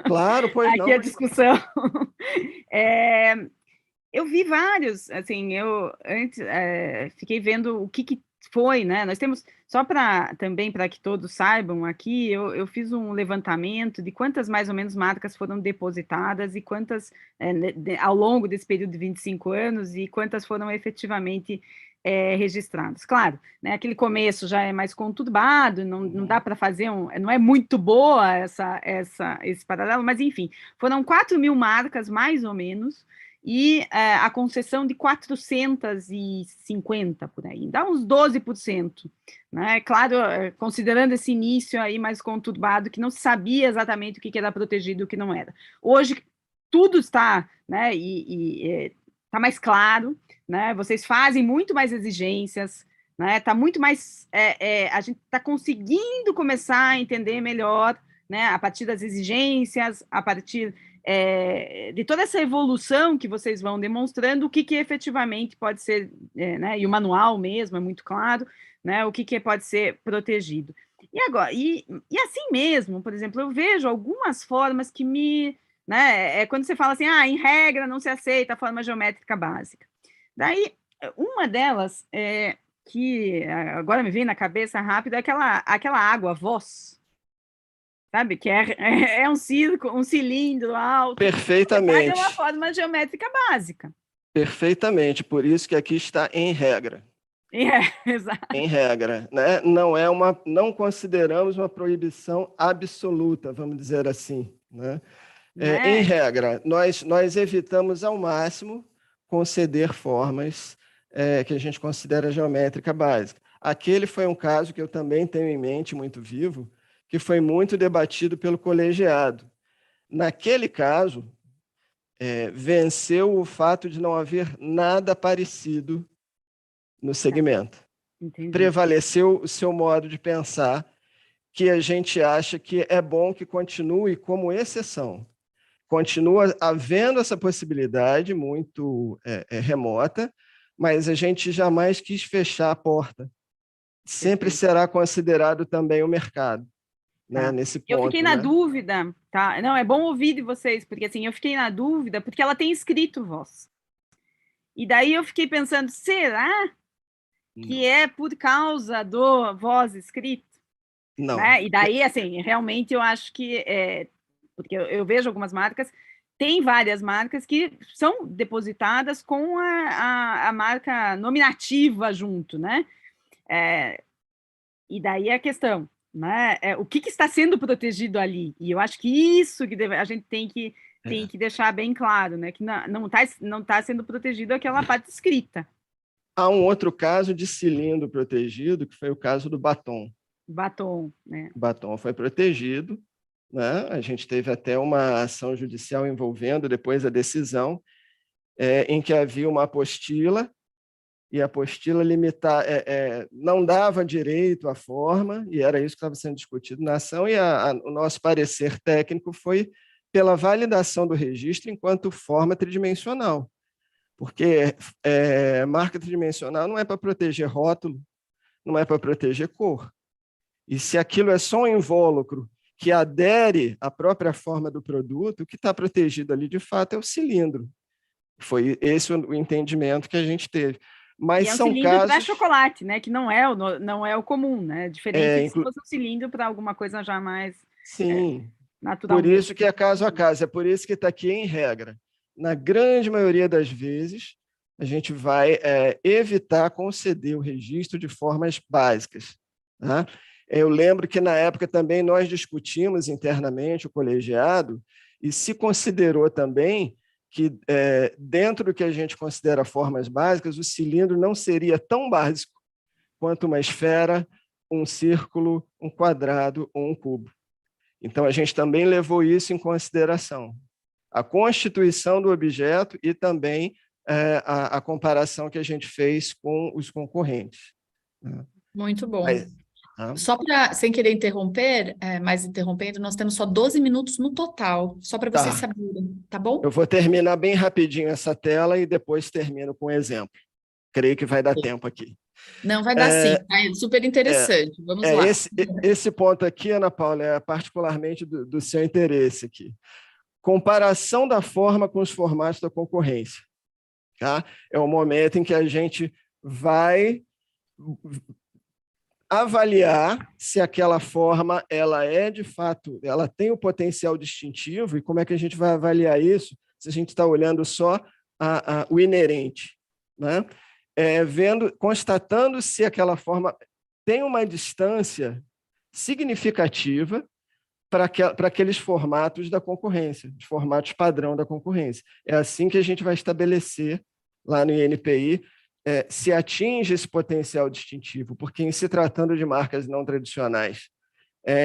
claro, pois aqui não. a discussão. Eu vi vários, assim, eu antes fiquei vendo o que foi, né? Nós temos, só também para que todos saibam aqui, eu fiz um levantamento de quantas mais ou menos marcas foram depositadas e quantas ao longo desse período de 25 anos e quantas foram efetivamente registradas. Claro, né, aquele começo já é mais conturbado, não dá para fazer não é muito boa esse paralelo, mas enfim, foram 4.000 marcas, mais ou menos, e a concessão de 450 por aí, dá uns 12%, né? Claro, considerando esse início aí mais conturbado, que não se sabia exatamente o que era protegido e o que não era. Hoje, tudo está, né, está mais claro, né? Vocês fazem muito mais exigências, né? Está muito mais, a gente está conseguindo começar a entender melhor, né? A partir das exigências, a partir de toda essa evolução que vocês vão demonstrando, o que efetivamente pode ser, né, e o manual mesmo é muito claro, né, o que pode ser protegido. E agora, e assim mesmo, por exemplo, eu vejo algumas formas que né, quando você fala assim, em regra não se aceita a forma geométrica básica. Daí, uma delas, que agora me vem na cabeça rápido, é aquela água Voss, sabe? Que é um cilindro alto. Perfeitamente. É uma forma geométrica básica. Perfeitamente, por isso que aqui está em regra. Exato. Em regra, né? Não consideramos uma proibição absoluta, vamos dizer assim, né? Em regra, nós evitamos ao máximo conceder formas que a gente considera geométrica básica. Aquele foi um caso que eu também tenho em mente, muito vivo, que foi muito debatido pelo colegiado. Naquele caso, venceu o fato de não haver nada parecido no segmento. Entendi. Prevaleceu o seu modo de pensar, que a gente acha que é bom que continue como exceção. Continua havendo essa possibilidade muito remota, mas a gente jamais quis fechar a porta. Sempre será considerado também o mercado, né, nesse ponto. Eu fiquei na dúvida, tá? Não, é bom ouvir de vocês, porque assim, eu fiquei na dúvida, porque ela tem escrito Voss. E daí eu fiquei pensando, será que é por causa do Voss escrito? Não. Né? E daí, assim, realmente eu acho que, porque eu vejo algumas marcas, tem várias marcas que são depositadas com a marca nominativa junto, né? E daí a questão, né? O que está sendo protegido ali? E eu acho que isso que a gente tem que deixar bem claro, né? Que não tá sendo protegido aquela parte escrita. Há um outro caso de cilindro protegido, que foi o caso do batom. Batom, né? O batom foi protegido, né? A gente teve até uma ação judicial envolvendo depois a decisão, em que havia uma apostila, e a apostila não dava direito à forma, e era isso que estava sendo discutido na ação, e o nosso parecer técnico foi pela validação do registro enquanto forma tridimensional, porque marca tridimensional não é para proteger rótulo, não é para proteger cor. E se aquilo é só um invólucro que adere à própria forma do produto, o que está protegido ali, de fato, é o cilindro. Foi esse o entendimento que a gente teve. Mas e é um são cilindro para casos... chocolate, né? Que não é o comum, né? Diferente se fosse um cilindro para alguma coisa já mais Por naturalmente. isso que é caso a caso, é por isso que está aqui em regra. Na grande maioria das vezes, a gente vai evitar conceder o registro de formas básicas. Tá? Eu lembro que, na época, também nós discutimos internamente o colegiado e se considerou também que, dentro do que a gente considera formas básicas, o cilindro não seria tão básico quanto uma esfera, um círculo, um quadrado ou um cubo. Então, a gente também levou isso em consideração. A constituição do objeto e também a comparação que a gente fez com os concorrentes. Muito bom. Só para, sem querer interromper, mas interrompendo, nós temos só 12 minutos no total, só para vocês saberem, tá bom? Eu vou terminar bem rapidinho essa tela e depois termino com um exemplo. Creio que vai dar tempo aqui. Não, vai dar sim, é super interessante. Vamos lá. Esse ponto aqui, Ana Paula, é particularmente do seu interesse aqui. Comparação da forma com os formatos da concorrência. Tá? É o momento em que a gente vai avaliar se aquela forma ela de fato, ela tem o potencial distintivo, e como é que a gente vai avaliar isso se a gente está olhando só o inerente, né? Constatando se aquela forma tem uma distância significativa para aqueles formatos da concorrência, os formatos padrão da concorrência. É assim que a gente vai estabelecer lá no INPI se atinge esse potencial distintivo, porque em se tratando de marcas não tradicionais,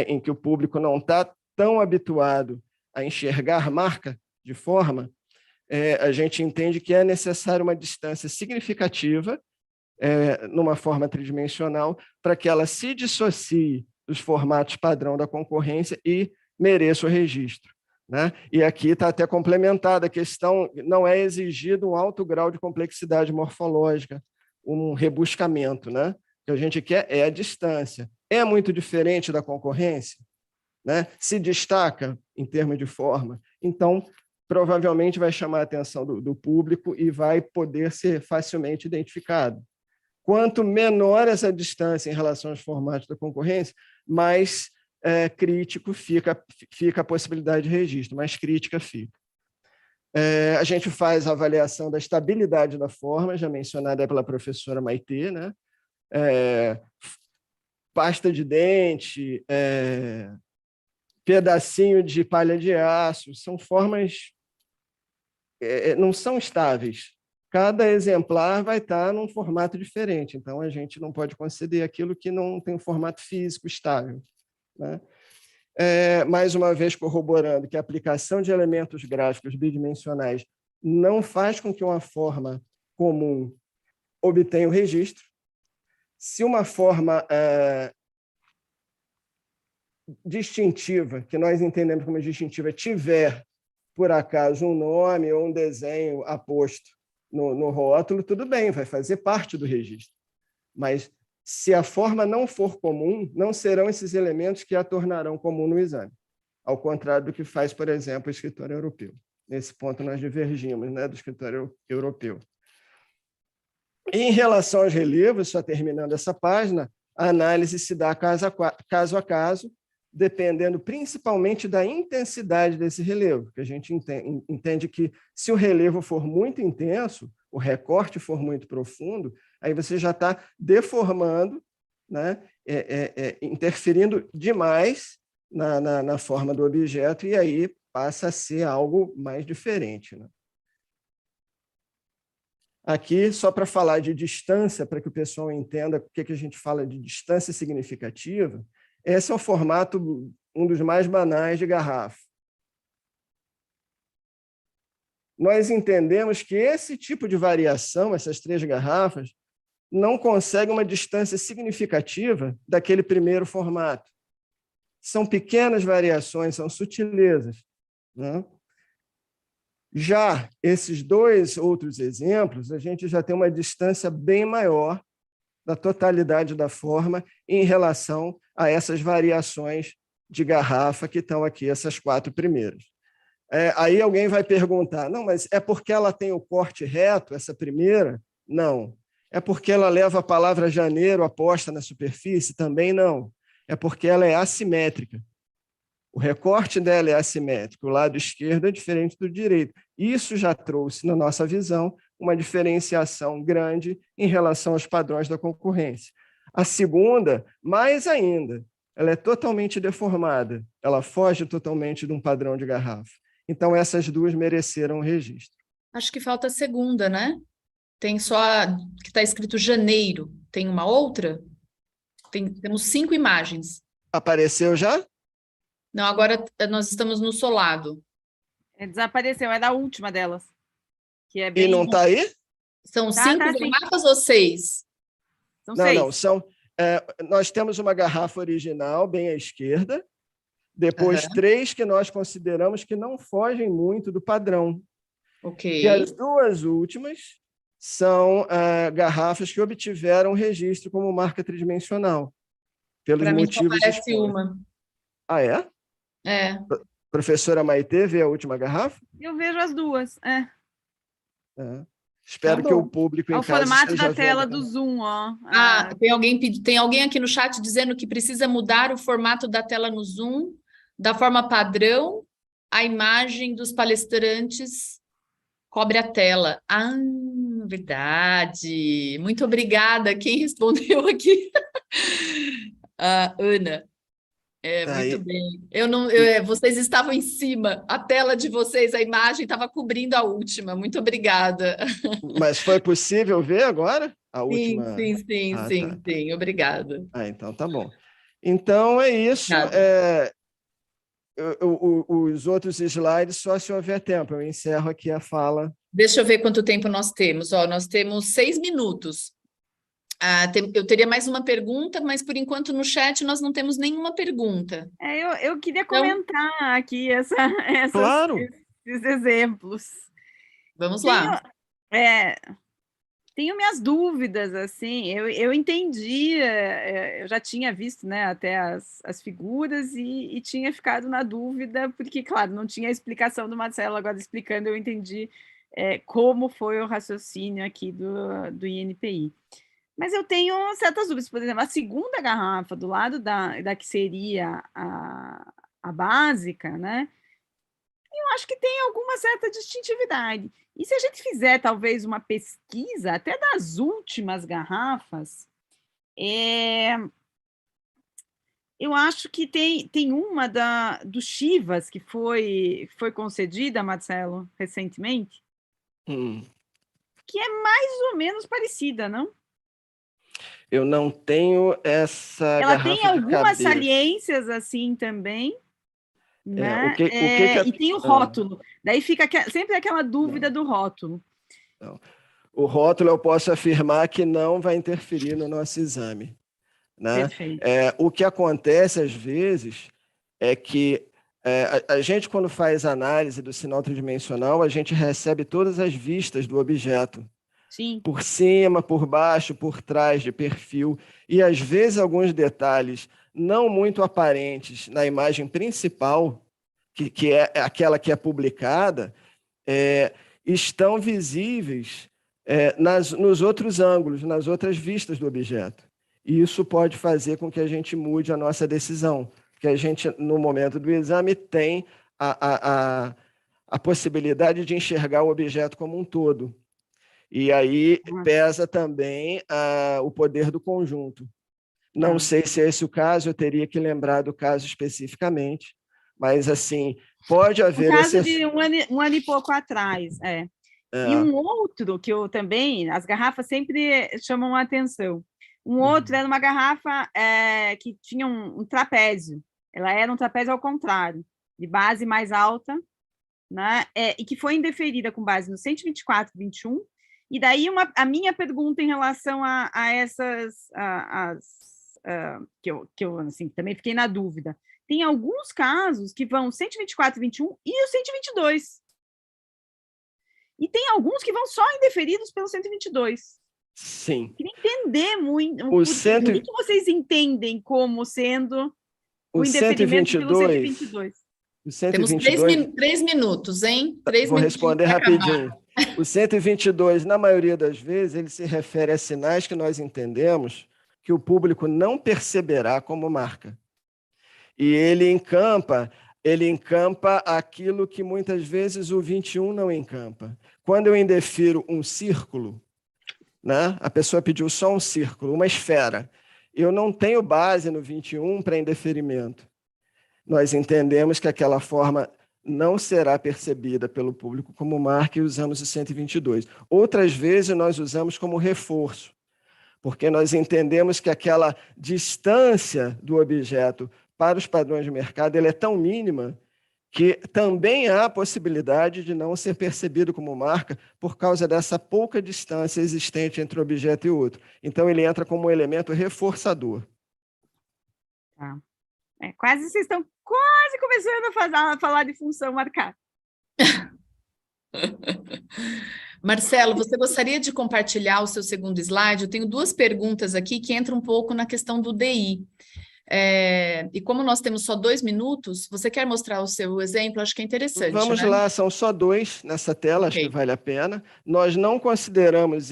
em que o público não está tão habituado a enxergar marca de forma, a gente entende que é necessário uma distância significativa numa forma tridimensional para que ela se dissocie dos formatos padrão da concorrência e mereça o registro. Né? E aqui está até complementada a questão, não é exigido um alto grau de complexidade morfológica, um rebuscamento. Né? O que a gente quer é a distância. É muito diferente da concorrência? Né? Se destaca em termos de forma? Então, provavelmente vai chamar a atenção do público e vai poder ser facilmente identificado. Quanto menor essa distância em relação aos formatos da concorrência, mais crítico fica a possibilidade de registro, mais crítica fica. A gente faz a avaliação da estabilidade da forma, já mencionada pela professora Maitê, né? Pasta de dente, pedacinho de palha de aço, são formas não são estáveis. Cada exemplar vai estar num formato diferente, então a gente não pode conceder aquilo que não tem um formato físico estável. Né? Mais uma vez corroborando que a aplicação de elementos gráficos bidimensionais não faz com que uma forma comum obtenha o registro. Se uma forma distintiva, que nós entendemos como distintiva, tiver, por acaso, um nome ou um desenho aposto no rótulo, tudo bem, vai fazer parte do registro. Mas, se a forma não for comum, não serão esses elementos que a tornarão comum no exame, ao contrário do que faz, por exemplo, o escritório europeu. Nesse ponto, nós divergimos, né, do escritório europeu. E, em relação aos relevos, só terminando essa página, a análise se dá caso a caso, dependendo principalmente da intensidade desse relevo, que a gente entende que, se o relevo for muito intenso, o recorte for muito profundo, aí você já está deformando, né? Interferindo demais na forma do objeto, e aí passa a ser algo mais diferente. Né? Aqui, só para falar de distância, para que o pessoal entenda o que a gente fala de distância significativa, esse é o formato, um dos mais banais de garrafa. Nós entendemos que esse tipo de variação, essas 3 garrafas, não consegue uma distância significativa daquele primeiro formato. São pequenas variações, são sutilezas. né? Já esses dois outros exemplos, a gente já tem uma distância bem maior da totalidade da forma em relação a essas variações de garrafa que estão aqui, essas 4 primeiras. Aí alguém vai perguntar, não, mas é porque ela tem o corte reto, essa primeira? Não. É porque ela leva a palavra janeiro aposta na superfície? Também não. É porque ela é assimétrica. O recorte dela é assimétrico, o lado esquerdo é diferente do direito. Isso já trouxe, na nossa visão, uma diferenciação grande em relação aos padrões da concorrência. A segunda, mais ainda, ela é totalmente deformada, ela foge totalmente de um padrão de garrafa. Então, essas duas mereceram o registro. Acho que falta a segunda, né? Tem só a que está escrito janeiro. Tem uma outra? Temos 5 imagens. Apareceu já? Não, agora nós estamos no solado. Desapareceu, era a última delas. Que é E bem... não está aí? São 5 sim. garrafas ou 6? São Não, 6. não, nós temos uma garrafa original bem à esquerda, depois 3 que nós consideramos que não fogem muito do padrão. Ok. E as 2 últimas são garrafas que obtiveram registro como marca tridimensional, pelos Para mim só motivos parece expostos. uma. Ah, é? É. Professora Maitê, vê a última garrafa? Eu vejo as duas, É. Espero Tá que o bom. público em o casa formato esteja da tela vendo. do Zoom, ó. Tem alguém aqui no chat dizendo que precisa mudar o formato da tela no Zoom, da forma padrão, a imagem dos palestrantes cobre a tela. Ah, verdade. Muito obrigada. Quem respondeu aqui? A Ana. Muito Aí, bem. Vocês estavam em cima, a tela de vocês, a imagem estava cobrindo a última. Muito obrigada. mas foi possível ver agora a Sim, última? sim, sim, Ah, sim, tá. sim. Obrigada. Então tá bom. Então é isso. Obrigada. Os outros slides, só se houver tempo. Eu encerro aqui a fala. Deixa eu ver quanto tempo nós temos. Ó, nós temos 6 minutos. Eu teria mais uma pergunta, mas por enquanto no chat nós não temos nenhuma pergunta. Eu queria Então, comentar aqui Claro. esses exemplos. Vamos lá. Tenho minhas dúvidas, assim, eu entendi, eu já tinha visto, né, até as figuras e tinha ficado na dúvida, porque, claro, não tinha a explicação do Marcelo, agora explicando, eu entendi como foi o raciocínio aqui do INPI. Mas eu tenho certas dúvidas, por exemplo, a segunda garrafa, do lado da que seria a básica, né, eu acho que tem alguma certa distintividade. E se a gente fizer, talvez, uma pesquisa, até das últimas garrafas, eu acho que tem uma do Chivas que foi concedida, Marcelo, recentemente, que é mais ou menos parecida, não? Eu não tenho essa Ela garrafa tem algumas de cabeça. saliências assim também, né? E tem o rótulo. Daí fica sempre aquela dúvida do rótulo. Não. O rótulo eu posso afirmar que não vai interferir no nosso exame, né? Perfeito. O que acontece às vezes é que a gente, quando faz análise do sinal tridimensional, a gente recebe todas as vistas do objeto. Sim. Por cima, por baixo, por trás, de perfil, e às vezes alguns detalhes não muito aparentes na imagem principal, que é aquela que é publicada, estão visíveis nos outros ângulos, nas outras vistas do objeto. E isso pode fazer com que a gente mude a nossa decisão, porque a gente, no momento do exame, tem a possibilidade de enxergar o objeto como um todo. E aí pesa também o poder do conjunto. Não sei se é esse o caso, eu teria que lembrar do caso especificamente, mas, assim, pode haver... No caso de um ano e pouco atrás, E um outro que eu também... As garrafas sempre chamam a atenção. Um outro era uma garrafa que tinha um trapézio. Ela era um trapézio ao contrário, de base mais alta, né? E que foi indeferida com base no 124/21. E daí a minha pergunta em relação a essas... que eu assim, também fiquei na dúvida. tem alguns casos que vão 124, 21 e o 122. E tem alguns que vão só indeferidos pelo 122. Sim. Queria entender muito O o que vocês entendem como sendo o indeferimento pelo 122. O 122. Temos 3 minutos, hein? Vou responder rapidinho. O 122, na maioria das vezes, ele se refere a sinais que nós entendemos que o público não perceberá como marca. E ele encampa aquilo que muitas vezes o 21 não encampa. Quando eu indefiro um círculo, né? A pessoa pediu só um círculo, uma esfera. Eu não tenho base no 21 para indeferimento. Nós entendemos que aquela forma não será percebida pelo público como marca e usamos o 122. Outras vezes nós usamos como reforço, porque nós entendemos que aquela distância do objeto para os padrões de mercado ele é tão mínima que também há a possibilidade de não ser percebido como marca por causa dessa pouca distância existente entre o objeto e o outro. Então, ele entra como um elemento reforçador. Tá. Vocês estão quase começando a falar de função marcar. Marcelo, você gostaria de compartilhar o seu segundo slide? Eu tenho 2 perguntas aqui que entram um pouco na questão do DI. E como nós temos só 2 minutos, você quer mostrar o seu exemplo? Acho que é interessante. Vamos lá, são só 2 nessa tela, okay. Acho que vale a pena. Nós não consideramos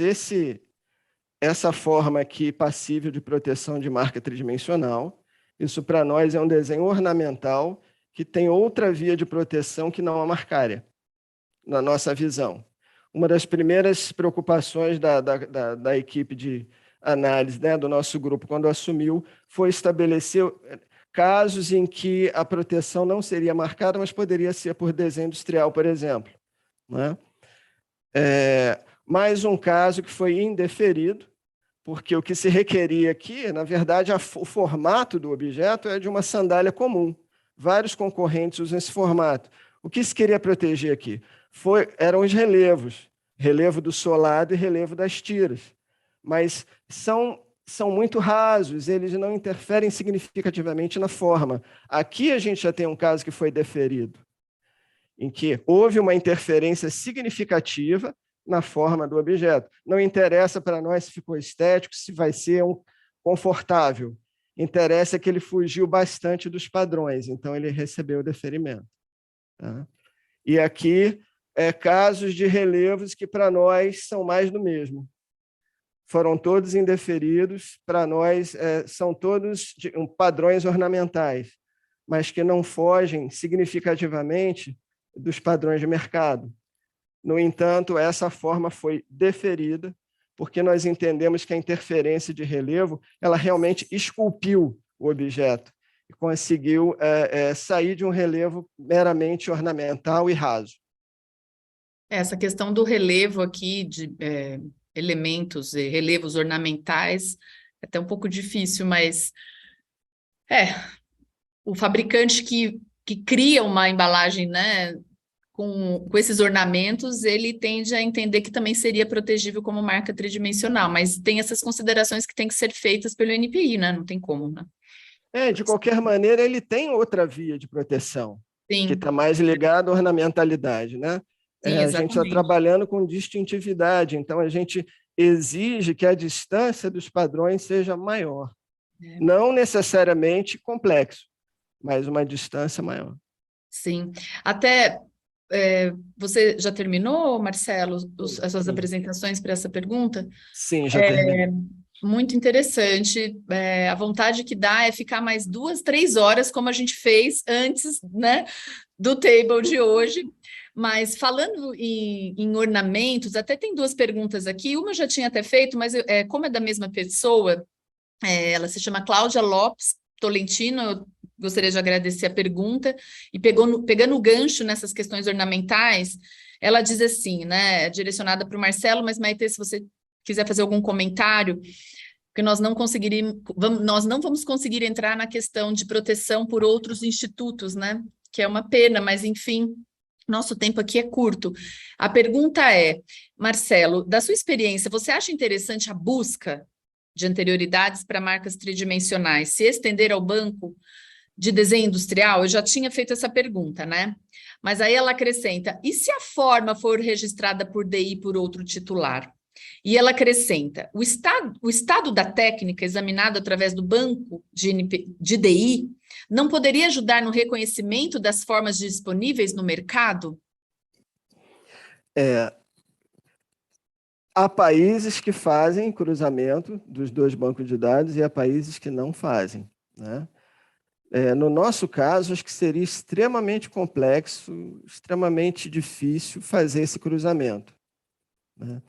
essa forma aqui passível de proteção de marca tridimensional. Isso, para nós, é um desenho ornamental que tem outra via de proteção que não a marcária, na nossa visão. Uma das primeiras preocupações da equipe de análise, né, do nosso grupo, quando assumiu, foi estabelecer casos em que a proteção não seria marcada, mas poderia ser por desenho industrial, por exemplo. Né? Mais um caso que foi indeferido, porque o que se requeria aqui, na verdade, o formato do objeto é de uma sandália comum. Vários concorrentes usam esse formato. O que se queria proteger aqui eram os relevos, relevo do solado e relevo das tiras. Mas são muito rasos, eles não interferem significativamente na forma. Aqui a gente já tem um caso que foi deferido, em que houve uma interferência significativa na forma do objeto. Não interessa para nós se ficou estético, se vai ser confortável. Interessa que ele fugiu bastante dos padrões, então ele recebeu o deferimento. Tá? E aqui, casos de relevos que para nós são mais do mesmo. Foram todos indeferidos, para nós são todos padrões ornamentais, mas que não fogem significativamente dos padrões de mercado. No entanto, essa forma foi deferida, porque nós entendemos que a interferência de relevo ela realmente esculpiu o objeto e conseguiu sair de um relevo meramente ornamental e raso. Essa questão do relevo aqui, de elementos e relevos ornamentais, é até um pouco difícil, mas o fabricante que cria uma embalagem, né, com esses ornamentos, ele tende a entender que também seria protegível como marca tridimensional, mas tem essas considerações que têm que ser feitas pelo NPI, né? Não tem como, né? De qualquer maneira, ele tem outra via de proteção, Sim. Que está mais ligada à ornamentalidade, né? Sim, a gente está trabalhando com distintividade, então a gente exige que a distância dos padrões seja maior. Não necessariamente complexo, mas uma distância maior. Sim. Até... você já terminou, Marcelo, as suas apresentações para essa pergunta? Sim, já terminei. Muito interessante. A vontade que dá é ficar mais 2, 3 horas, como a gente fez antes, né, do table de hoje. Mas falando em ornamentos, até tem 2 perguntas aqui. Uma eu já tinha até feito, mas como é da mesma pessoa, ela se chama Cláudia Lopes Tolentino. Eu gostaria de agradecer a pergunta, e pegando o gancho nessas questões ornamentais, ela diz assim, né, direcionada para o Marcelo, mas Maite, se você quiser fazer algum comentário, porque nós não vamos conseguir entrar na questão de proteção por outros institutos, né, que é uma pena, mas enfim, nosso tempo aqui é curto. A pergunta é, Marcelo, da sua experiência, você acha interessante a busca de anterioridades para marcas tridimensionais se estender ao banco de desenho industrial, eu já tinha feito essa pergunta, né? Mas aí ela acrescenta, e se a forma for registrada por DI por outro titular? E ela acrescenta, o estado da técnica examinado através do banco de DI não poderia ajudar no reconhecimento das formas disponíveis no mercado? Há países que fazem cruzamento dos dois bancos de dados e há países que não fazem, né? No nosso caso, acho que seria extremamente complexo, extremamente difícil fazer esse cruzamento, né?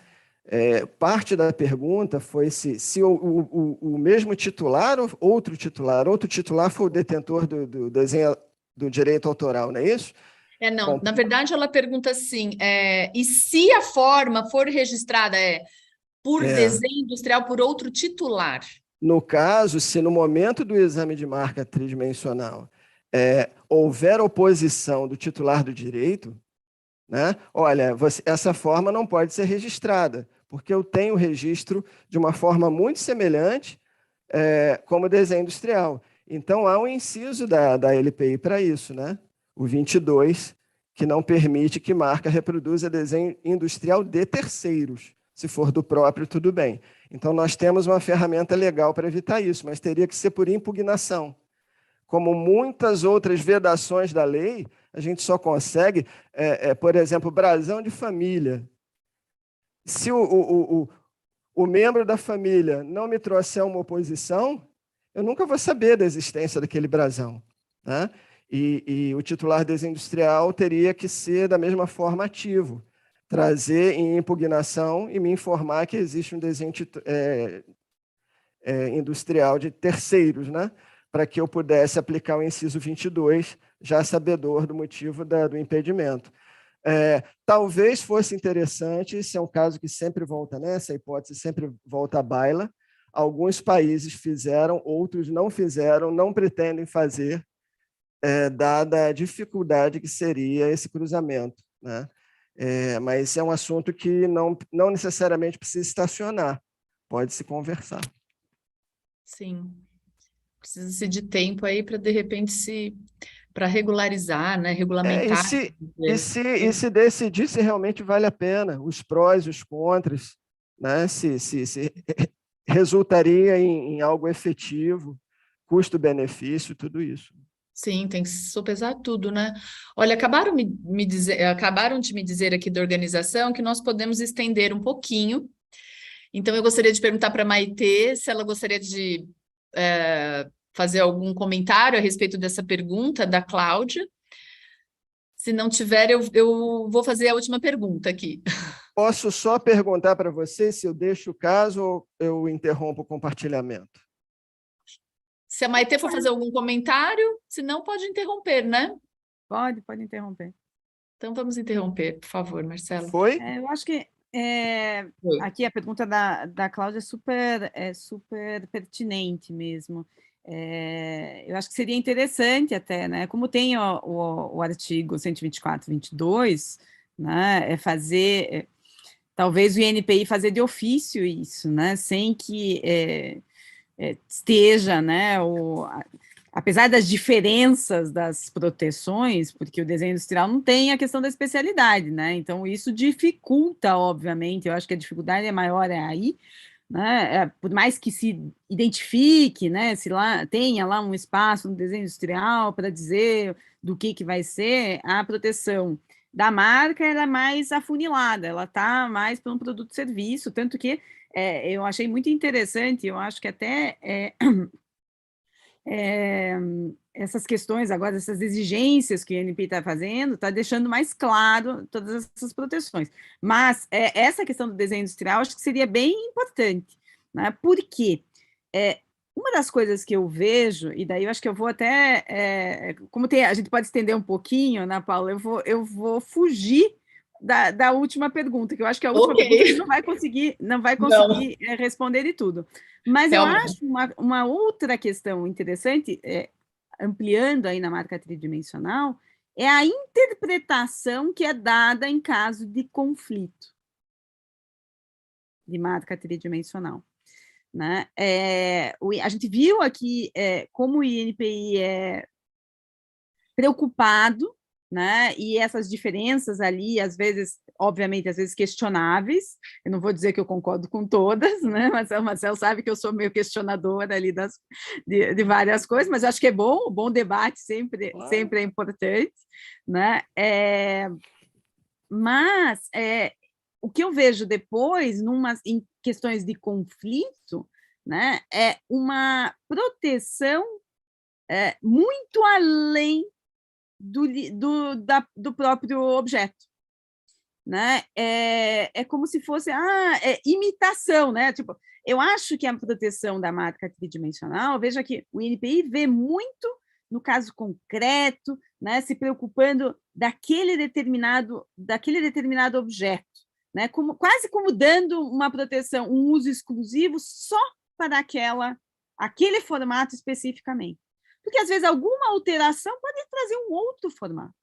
Parte da pergunta foi se o mesmo titular ou outro titular foi o detentor do desenho do direito autoral, não é isso? Não, na verdade ela pergunta assim, e se a forma for registrada por desenho industrial por outro titular? No caso, se no momento do exame de marca tridimensional houver oposição do titular do direito, né, olha, essa forma não pode ser registrada, porque eu tenho o registro de uma forma muito semelhante como desenho industrial. Então, há um inciso da LPI para isso, né? O 22, que não permite que marca reproduza desenho industrial de terceiros. Se for do próprio, tudo bem. Então, nós temos uma ferramenta legal para evitar isso, mas teria que ser por impugnação. Como muitas outras vedações da lei, a gente só consegue, por exemplo, brasão de família. Se o membro da família não me trouxer uma oposição, eu nunca vou saber da existência daquele brasão, né? E o titular desenho industrial teria que ser da mesma forma ativo, trazer em impugnação e me informar que existe um desenho industrial de terceiros, né? Para que eu pudesse aplicar o inciso 22, já sabedor do motivo do impedimento. Talvez fosse interessante, esse é um caso que sempre volta, né? Essa hipótese sempre volta à baila. Alguns países fizeram, outros não fizeram, não pretendem fazer, dada a dificuldade que seria esse cruzamento, né? Mas é um assunto que não necessariamente precisa estacionar, pode-se conversar. Sim, precisa-se de tempo aí para, de repente, para regularizar, né? Regulamentar. E se decidir se realmente vale a pena, os prós e os contras, né? Se resultaria em algo efetivo, custo-benefício, tudo isso. Sim, tem que sopesar tudo, né? Olha, acabaram de me dizer aqui da organização que nós podemos estender um pouquinho. Então, eu gostaria de perguntar para a Maitê se ela gostaria de fazer algum comentário a respeito dessa pergunta da Cláudia. Se não tiver, eu vou fazer a última pergunta aqui. Posso só perguntar para você se eu deixo o caso ou eu interrompo o compartilhamento? Se a Maitê for fazer algum comentário, se não, pode interromper, né? Pode interromper. Então, vamos interromper, por favor, Marcelo. Foi? Eu acho que aqui a pergunta da Cláudia é super pertinente mesmo. Eu acho que seria interessante até, né? Como tem o artigo 124.22, né? Talvez o INPI fazer de ofício isso, né? Sem que esteja, né? Apesar das diferenças das proteções, porque o desenho industrial não tem a questão da especialidade, né? Então, isso dificulta, obviamente, eu acho que a dificuldade é maior aí, né? Por mais que se identifique, né? Se lá tenha lá um espaço no desenho industrial para dizer do que vai ser, a proteção da marca ela é mais afunilada, ela está mais para um produto e serviço, tanto que eu achei muito interessante, eu acho que até essas questões agora, essas exigências que o INPI está fazendo, está deixando mais claro todas essas proteções. Mas essa questão do desenho industrial, acho que seria bem importante, né? Porque uma das coisas que eu vejo, e daí eu acho que eu vou até, a gente pode estender um pouquinho, né, Paula? Eu vou fugir da última pergunta, que eu acho que a última pergunta a gente não vai conseguir responder de tudo. Mas realmente. Eu acho uma outra questão interessante, ampliando aí na marca tridimensional, é a interpretação que é dada em caso de conflito de marca tridimensional. Né? A gente viu aqui como o INPI preocupado, né? E essas diferenças ali, às vezes, obviamente, às vezes questionáveis. Eu não vou dizer que eu concordo com todas, né? Mas o Marcelo sabe que eu sou meio questionadora ali de várias coisas, mas eu acho que é bom, o bom debate sempre é importante, né? Mas o que eu vejo depois, em questões de conflito, né, é uma proteção muito além do próprio objeto, né? É como se fosse imitação, né? Tipo, eu acho que a proteção da marca tridimensional, veja que o INPI vê muito no caso concreto, né? Se preocupando daquele determinado objeto, né? Quase como dando uma proteção, um uso exclusivo só para aquele formato especificamente. Porque, às vezes, alguma alteração pode trazer um outro formato.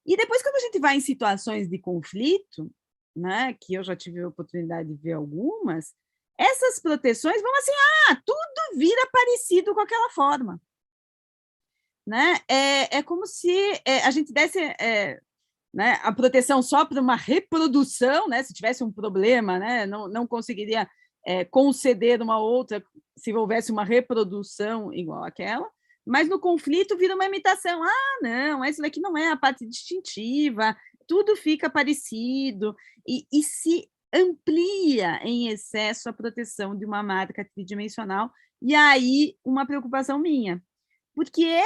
E depois, quando a gente vai em situações de conflito, né, que eu já tive a oportunidade de ver algumas, essas proteções vão assim, tudo vira parecido com aquela forma. Né? É como se a gente desse né, a proteção só para uma reprodução, né, se tivesse um problema, né, não conseguiria conceder uma outra se houvesse uma reprodução igual àquela, mas no conflito vira uma imitação. Não, essa daqui não é a parte distintiva, tudo fica parecido, e se amplia em excesso a proteção de uma marca tridimensional, e aí uma preocupação minha, porque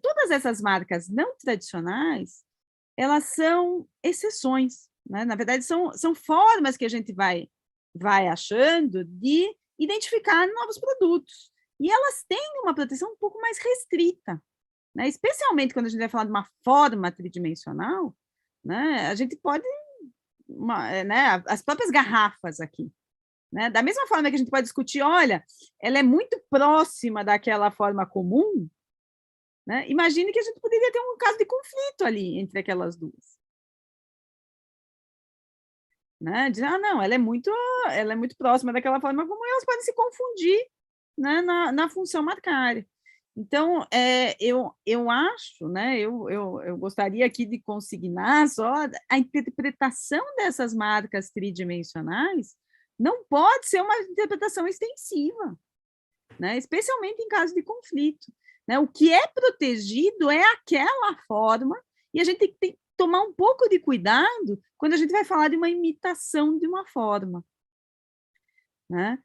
todas essas marcas não tradicionais, elas são exceções, né? Na verdade, são formas que a gente vai achando de identificar novos produtos. E elas têm uma proteção um pouco mais restrita, né? Especialmente quando a gente vai falar de uma forma tridimensional, né? A gente pode, né? As próprias garrafas aqui, né? Da mesma forma que a gente pode discutir, olha, ela é muito próxima daquela forma comum, né? Imagine que a gente poderia ter um caso de conflito ali entre aquelas duas. Né? Dizer, não, ela é muito próxima daquela forma como elas podem se confundir, né, na função marcária. Então, eu acho, né, eu gostaria aqui de consignar só a interpretação dessas marcas tridimensionais não pode ser uma interpretação extensiva, né, especialmente em caso de conflito. Né? O que é protegido é aquela forma, e a gente tem que tomar um pouco de cuidado quando a gente vai falar de uma imitação de uma forma. Né?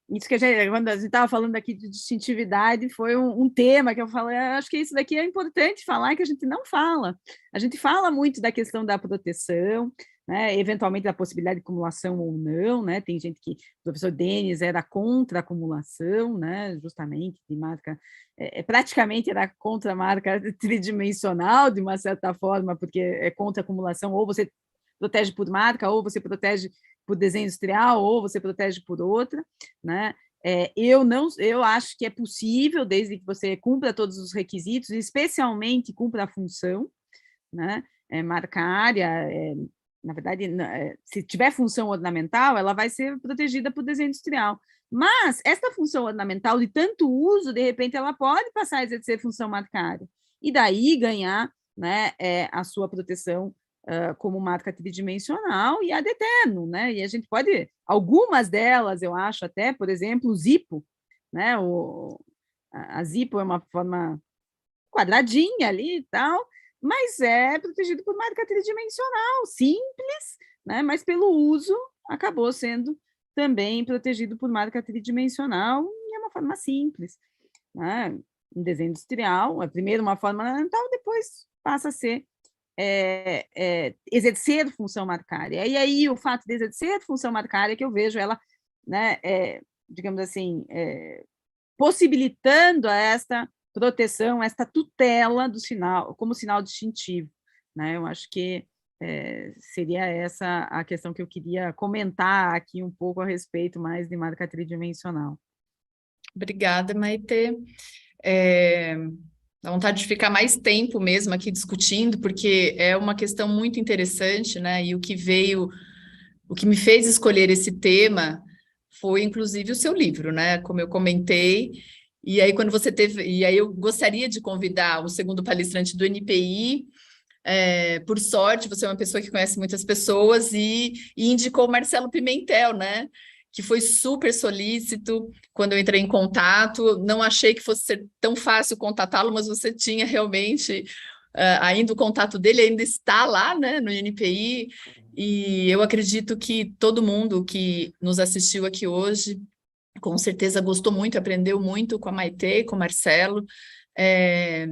Isso que quando a gente estava falando aqui de distintividade, foi um tema que eu falei, acho que isso daqui é importante falar, que a gente não fala. A gente fala muito da questão da proteção, né, eventualmente da possibilidade de acumulação ou não, né, tem gente que, o professor Denis era contra a acumulação, né, justamente, de marca, praticamente era contra a marca tridimensional, de uma certa forma, porque é contra a acumulação, ou você protege por marca, ou você protege por desenho industrial, ou você protege por outra, né, eu acho que é possível, desde que você cumpra todos os requisitos, especialmente cumpra a função, né, marcária, na verdade, se tiver função ornamental, ela vai ser protegida por desenho industrial. Mas essa função ornamental de tanto uso, de repente, ela pode passar a exercer função marcária, e daí ganhar, né, a sua proteção como marca tridimensional e ad eterno, né? E a gente pode, algumas delas, eu acho até, por exemplo, o Zippo, né? A Zippo é uma forma quadradinha ali e tal, mas é protegido por marca tridimensional, simples, né? Mas pelo uso acabou sendo também protegido por marca tridimensional, e é uma forma simples, né? Em desenho industrial, é primeiro uma forma ornamental, depois passa a ser exercer função marcária. E aí o fato de exercer função marcária que eu vejo ela, né, digamos assim, possibilitando esta proteção, esta tutela do sinal, como sinal distintivo. Né? Eu acho que seria essa a questão que eu queria comentar aqui um pouco a respeito mais de marca tridimensional. Obrigada, Maite. Dá vontade de ficar mais tempo mesmo aqui discutindo, porque é uma questão muito interessante, né? E o que me fez escolher esse tema foi, inclusive, o seu livro, né? Como eu comentei, E aí, quando você teve... E aí, eu gostaria de convidar o segundo palestrante do NPI. Por sorte, você é uma pessoa que conhece muitas pessoas e indicou o Marcelo Pimentel, né? Que foi super solícito quando eu entrei em contato. Não achei que fosse ser tão fácil contatá-lo, mas você tinha realmente ainda o contato dele, ainda está lá, né, no NPI. E eu acredito que todo mundo que nos assistiu aqui hoje, com certeza gostou muito, aprendeu muito com a Maitê, com o Marcelo. É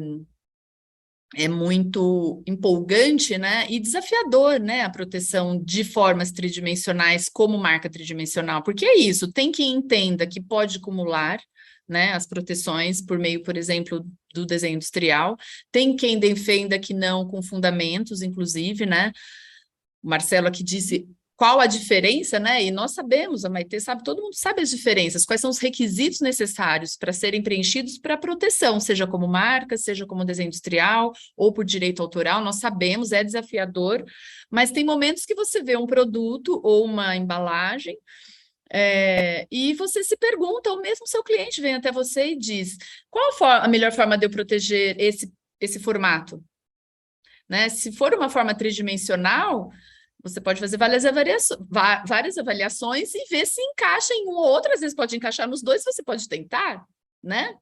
muito empolgante, né, e desafiador, né, a proteção de formas tridimensionais como marca tridimensional, porque é isso, tem quem entenda que pode acumular, né, as proteções por meio, por exemplo, do desenho industrial, tem quem defenda que não, com fundamentos, inclusive, né, o Marcelo aqui disse qual a diferença, né? E nós sabemos, a Maitê sabe, todo mundo sabe as diferenças, quais são os requisitos necessários para serem preenchidos para proteção, seja como marca, seja como desenho industrial ou por direito autoral, nós sabemos, é desafiador, mas tem momentos que você vê um produto ou uma embalagem e você se pergunta, ou mesmo seu cliente vem até você e diz, qual a melhor forma de eu proteger esse formato? Né? Se for uma forma tridimensional, você pode fazer várias avaliações e ver se encaixa em um ou outro, às vezes pode encaixar nos dois, você pode tentar, né?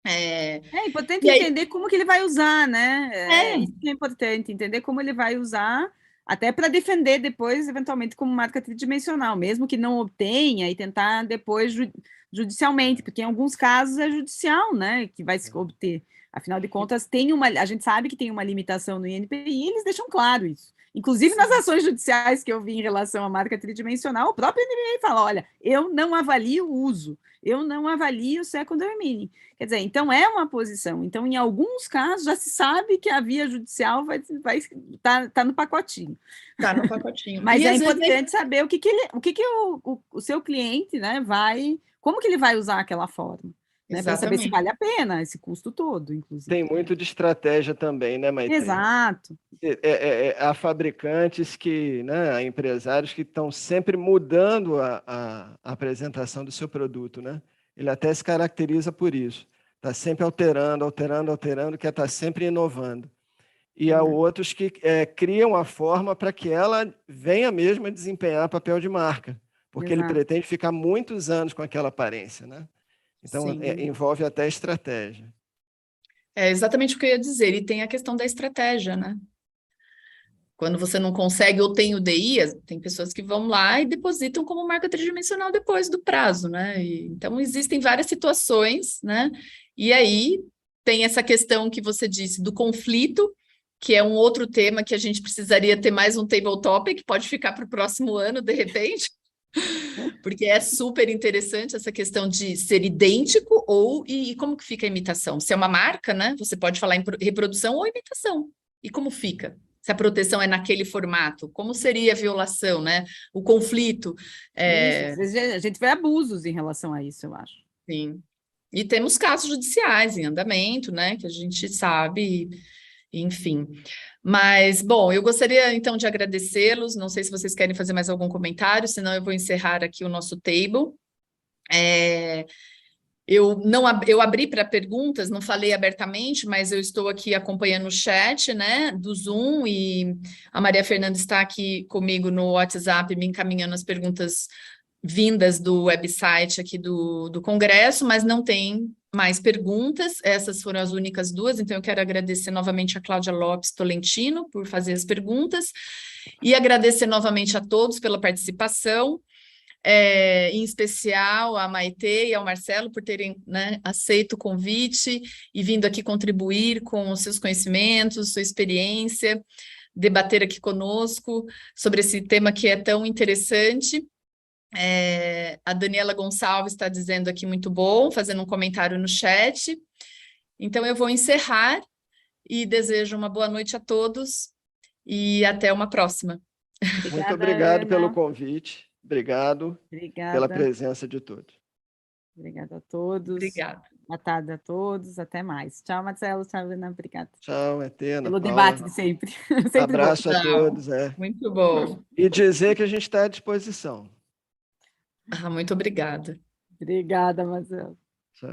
É importante entender como que ele vai usar, né? Isso que é importante, entender como ele vai usar, até para defender depois, eventualmente, como marca tridimensional, mesmo que não obtenha, e tentar depois judicialmente, porque em alguns casos é judicial, né? Que vai se obter. Afinal de contas, a gente sabe que tem uma limitação no INPI e eles deixam claro isso. Inclusive, nas ações judiciais que eu vi em relação à marca tridimensional, o próprio INPI fala, olha, eu não avalio o uso, eu não avalio o secondary meaning. Quer dizer, então é uma posição. Então, em alguns casos, já se sabe que a via judicial vai tá no pacotinho. Está no pacotinho. Mas é importante saber o que o seu cliente, né, como que ele vai usar aquela forma. Né, para saber se vale a pena esse custo todo, inclusive. Tem muito de estratégia também, né, Maitê? Exato. Há fabricantes há empresários que estão sempre mudando a apresentação do seu produto, né? Ele até se caracteriza por isso. Está sempre alterando, quer estar sempre inovando. E há outros que criam a forma para que ela venha mesmo a desempenhar papel de marca, porque ele pretende ficar muitos anos com aquela aparência, né? Então, envolve até estratégia. É exatamente o que eu ia dizer, e tem a questão da estratégia, né? Quando você não consegue ou tem o DI, tem pessoas que vão lá e depositam como marca tridimensional depois do prazo, né? Então, existem várias situações, né? E aí tem essa questão que você disse do conflito, que é um outro tema que a gente precisaria ter mais um table topic, pode ficar para o próximo ano, de repente, porque é super interessante essa questão de ser idêntico e como que fica a imitação. Se é uma marca, né? Você pode falar em reprodução ou imitação. E como fica? Se a proteção é naquele formato, como seria a violação, né? O conflito. Isso, a gente vê abusos em relação a isso, eu acho. Sim. E temos casos judiciais em andamento, né? Que a gente sabe, enfim. Mas, bom, eu gostaria, então, de agradecê-los. Não sei se vocês querem fazer mais algum comentário, senão eu vou encerrar aqui o nosso table. Eu abri para perguntas, não falei abertamente, mas eu estou aqui acompanhando o chat, né, do Zoom, e a Maria Fernanda está aqui comigo no WhatsApp, me encaminhando as perguntas vindas do website aqui do Congresso, mas não tem mais perguntas, essas foram as únicas duas, então eu quero agradecer novamente a Cláudia Lopes Tolentino por fazer as perguntas, e agradecer novamente a todos pela participação, em especial a Maitê e ao Marcelo por terem, né, aceito o convite e vindo aqui contribuir com os seus conhecimentos, sua experiência, debater aqui conosco sobre esse tema que é tão interessante. A Daniela Gonçalves está dizendo aqui muito bom, fazendo um comentário no chat. Então eu vou encerrar e desejo uma boa noite a todos e até uma próxima. Obrigada, muito obrigado, Ana, pelo convite. Obrigado pela presença de todos. Obrigada a todos. Obrigada. Boa tarde a todos. Até mais. Tchau, Marcelo. Tchau, Ana. Obrigada. Tchau, Etena. Pelo debate de sempre. Sempre abraço bom. A todos. Muito bom. E dizer que a gente está à disposição. Muito obrigada. Obrigada, Marcelo. Tchau.